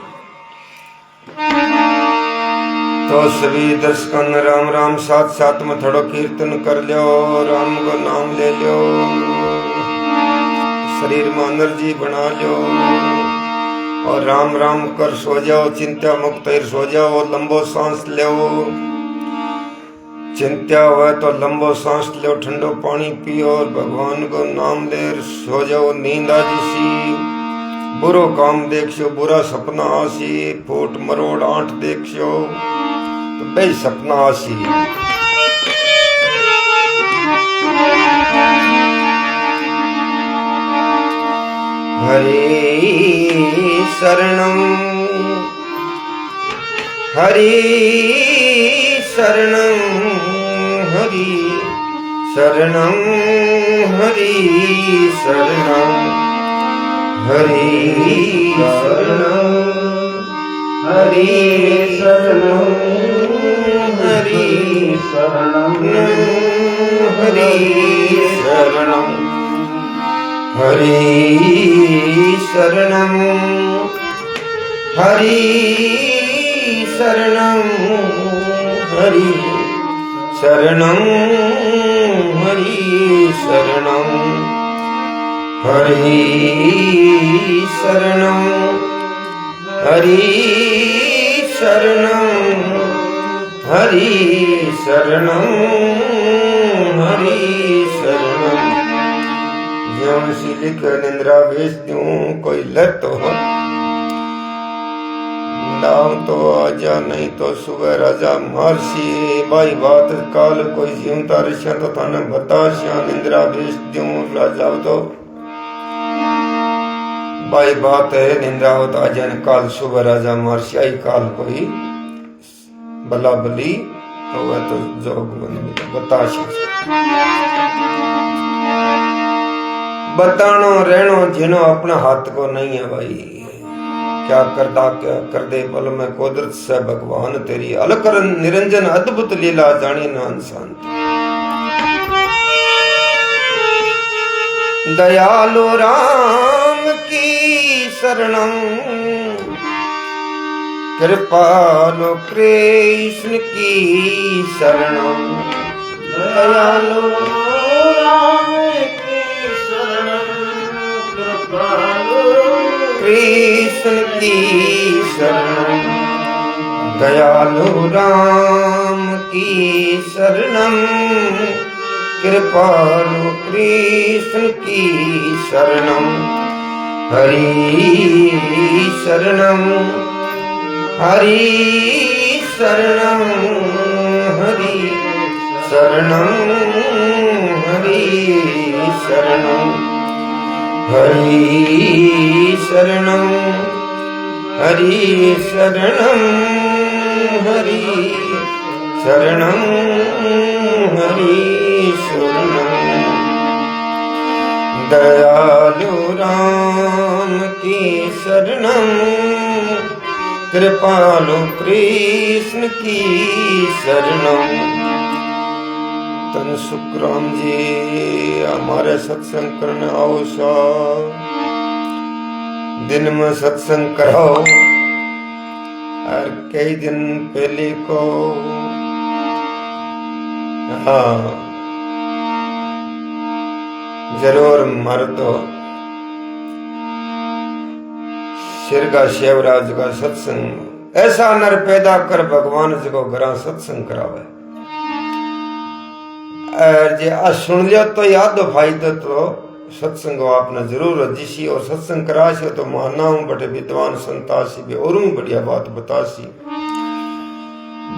तो सभी दर्शकों ने राम राम साथ साथ में थोड़ा कीर्तन कर लियो, राम को नाम ले लियो, शरीर में एनर्जी बना लियो और राम राम कर सो जाओ। चिंता मुक्त सो जाओ, लंबो सांस लो, चिंता हुआ तो लंबो सांस लो, ठंडो पानी पियो और भगवान को नाम ले सो जाओ। नींद आ जिसी, बुरो काम देखियो, बुरा सपना आसी, फूट मरोड़ आंट देखियो तो बे सपना आसी। हरि शरणं हरि शरणं हरि शरणं हरि शरणं हरि शरणं हरि शरणं हरि शरणं हरि शरणं हरि शरणं हरि शरणं हरि शरणं हरि शरणं हरि शरणं हरि शरणं हरि शरणं हरि शरणं। ज्यों सी लिख निंद्रा भेज दूं, कोई लत हो नाव तो आजा, नहीं तो सुबह राजा मारसी। भाई बात काल कोई जीवता रशिया तो थाने बताशिया, निंद्रा भेज दूं राजा तो भाई बात है। निंद्रा होता आजा काल सुबह राजा मारसी, आई काल कोई बला बली हुआ तो जोग बताशिया। बतानो रहनो जिनो अपना हाथ को नहीं है भाई, क्या करदा क्या कर दे पल में कुदरत से भगवान तेरी। अलकर निरंजन अद्भुत लीला जानी नान शांति। दयालु राम की शरणं कृपालो कृष्ण की शरणम दयालु राम की शरणम कृपालु कृष्ण की शरणम दयालु राम की शरणम कृपालु कृष्ण की शरणम हरि शरणम हरि शरणम हरि शरणम हरि शरणम हरि शरणम हरि शरणम हरि शरणम हरि शरणम दयालु राम की शरणम कृपालु कृष्ण की शरणम। तन सुखराम जी हमारे सत्संग करने आओ सा, दिन में सत्संग कराओ और कई दिन पहले को हाँ जरूर मर तो शिरगा शिवराज का सत्संग ऐसा नर पैदा कर भगवान जो घर सत्संग करावे और जे आ सुन लियो तो याद दो फायदो तो सत्संग आपने जरूर जिसी और सत्संग कराशी तो माना हूं बटे विद्वान संतासी भी और बढ़िया बात बतासी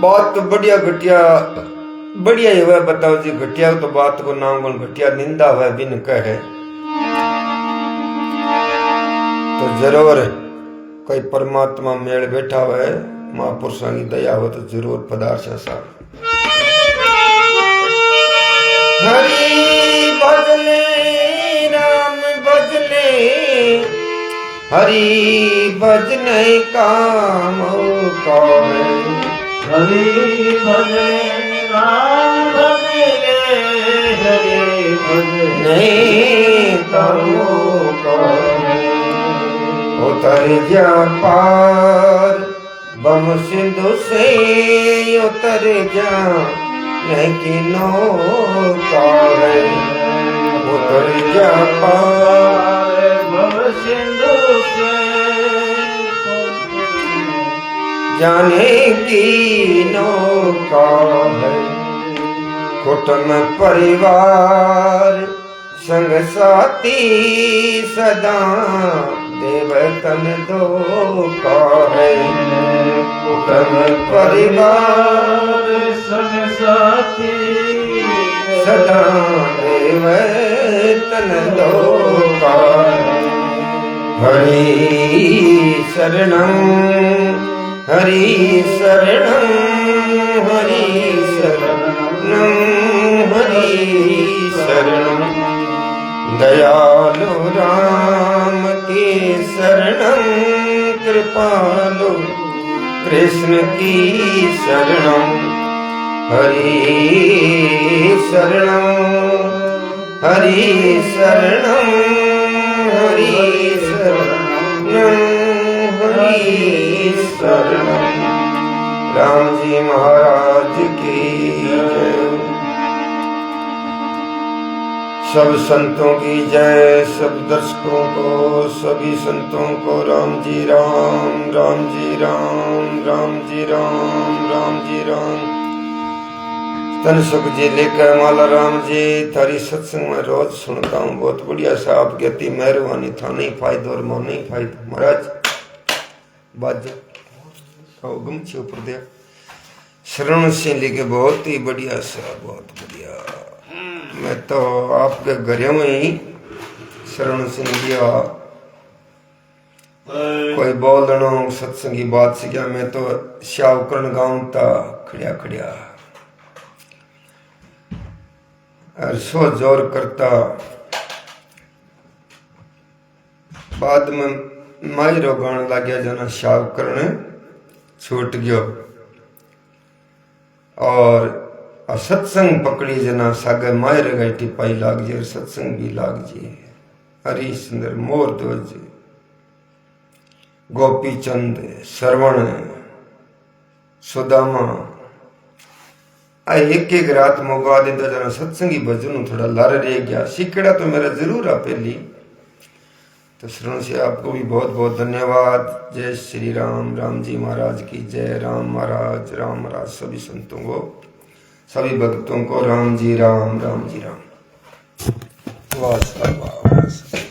बात तो बढ़िया घटिया बढ़िया ही वह बताओ जी घटिया तो बात को नाम गुण घटिया निंदा हुआ बिन कहे तो जरूर कोई परमात्मा मेल बैठा हुआ है महापुरुषों की दया हो तो जरूर पदार्थ सा हरि भजले राम भजले हरि भजने काम कावे हरि भजने राम भजले हरि भजने काम कावे उतर जा पार बम सिंधु से उतर जा नहीं नौका है उतर जा पार भव सिंधु से जाने की नौका है कुटुंब परिवार संग साथी सदा देवतन दो का है कुटुंब परिवार संग साथी सदा देवतन दो का हरि शरणम हरि शरणम हरि शरणम हरि शरणम दयालु राम की शरणम कृपालु कृष्ण की शरणम हरि शरणम हरि शरणम हरि शरणम हरि शरणम। राम जी महाराज की जय। सब संतों की जय। सब दर्शकों को सभी संतों को राम जी राम राम जी राम राम जी राम राम जी राम। तन सुख जी लेकर माला राम जी थारी सत्संग में रोज सुनता हूँ बहुत बढ़िया सा आपकी अति मेहरबानी था नहीं फायदा और मोह नहीं फायदा महाराज बाज गमछी ऊपर दे शरण से लेके बहुत ही बढ़िया सा बहुत बढ़िया। मैं तो आपके घर में ही शरण सिंह लिया कोई बोलनो सत्संगी बात से क्या मैं तो शावकरण गाँव था खड़िया खड़िया और सो जोर करता बाद में मायरो गान लग गया जना शावकरण छूट गयो और सत्संग पकड़ी जना सागे मायर गई टिपाई लाग जी और सत्संग भी लाग जी। हरि सुंदर मोर ध्वज गोपी चंद श्रवण सुदामा आ एक एक रात मोगा देता जाना सत्संगी भजन थोड़ा लार रह गया सीखड़ा तो मेरा जरूर आ पहली। तो श्रवण से आपको भी बहुत बहुत धन्यवाद। जय श्री राम। राम जी महाराज की जय। राम महाराज सभी संतों को सभी भक्तों को राम जी राम। राम जी राम। वाह वाह।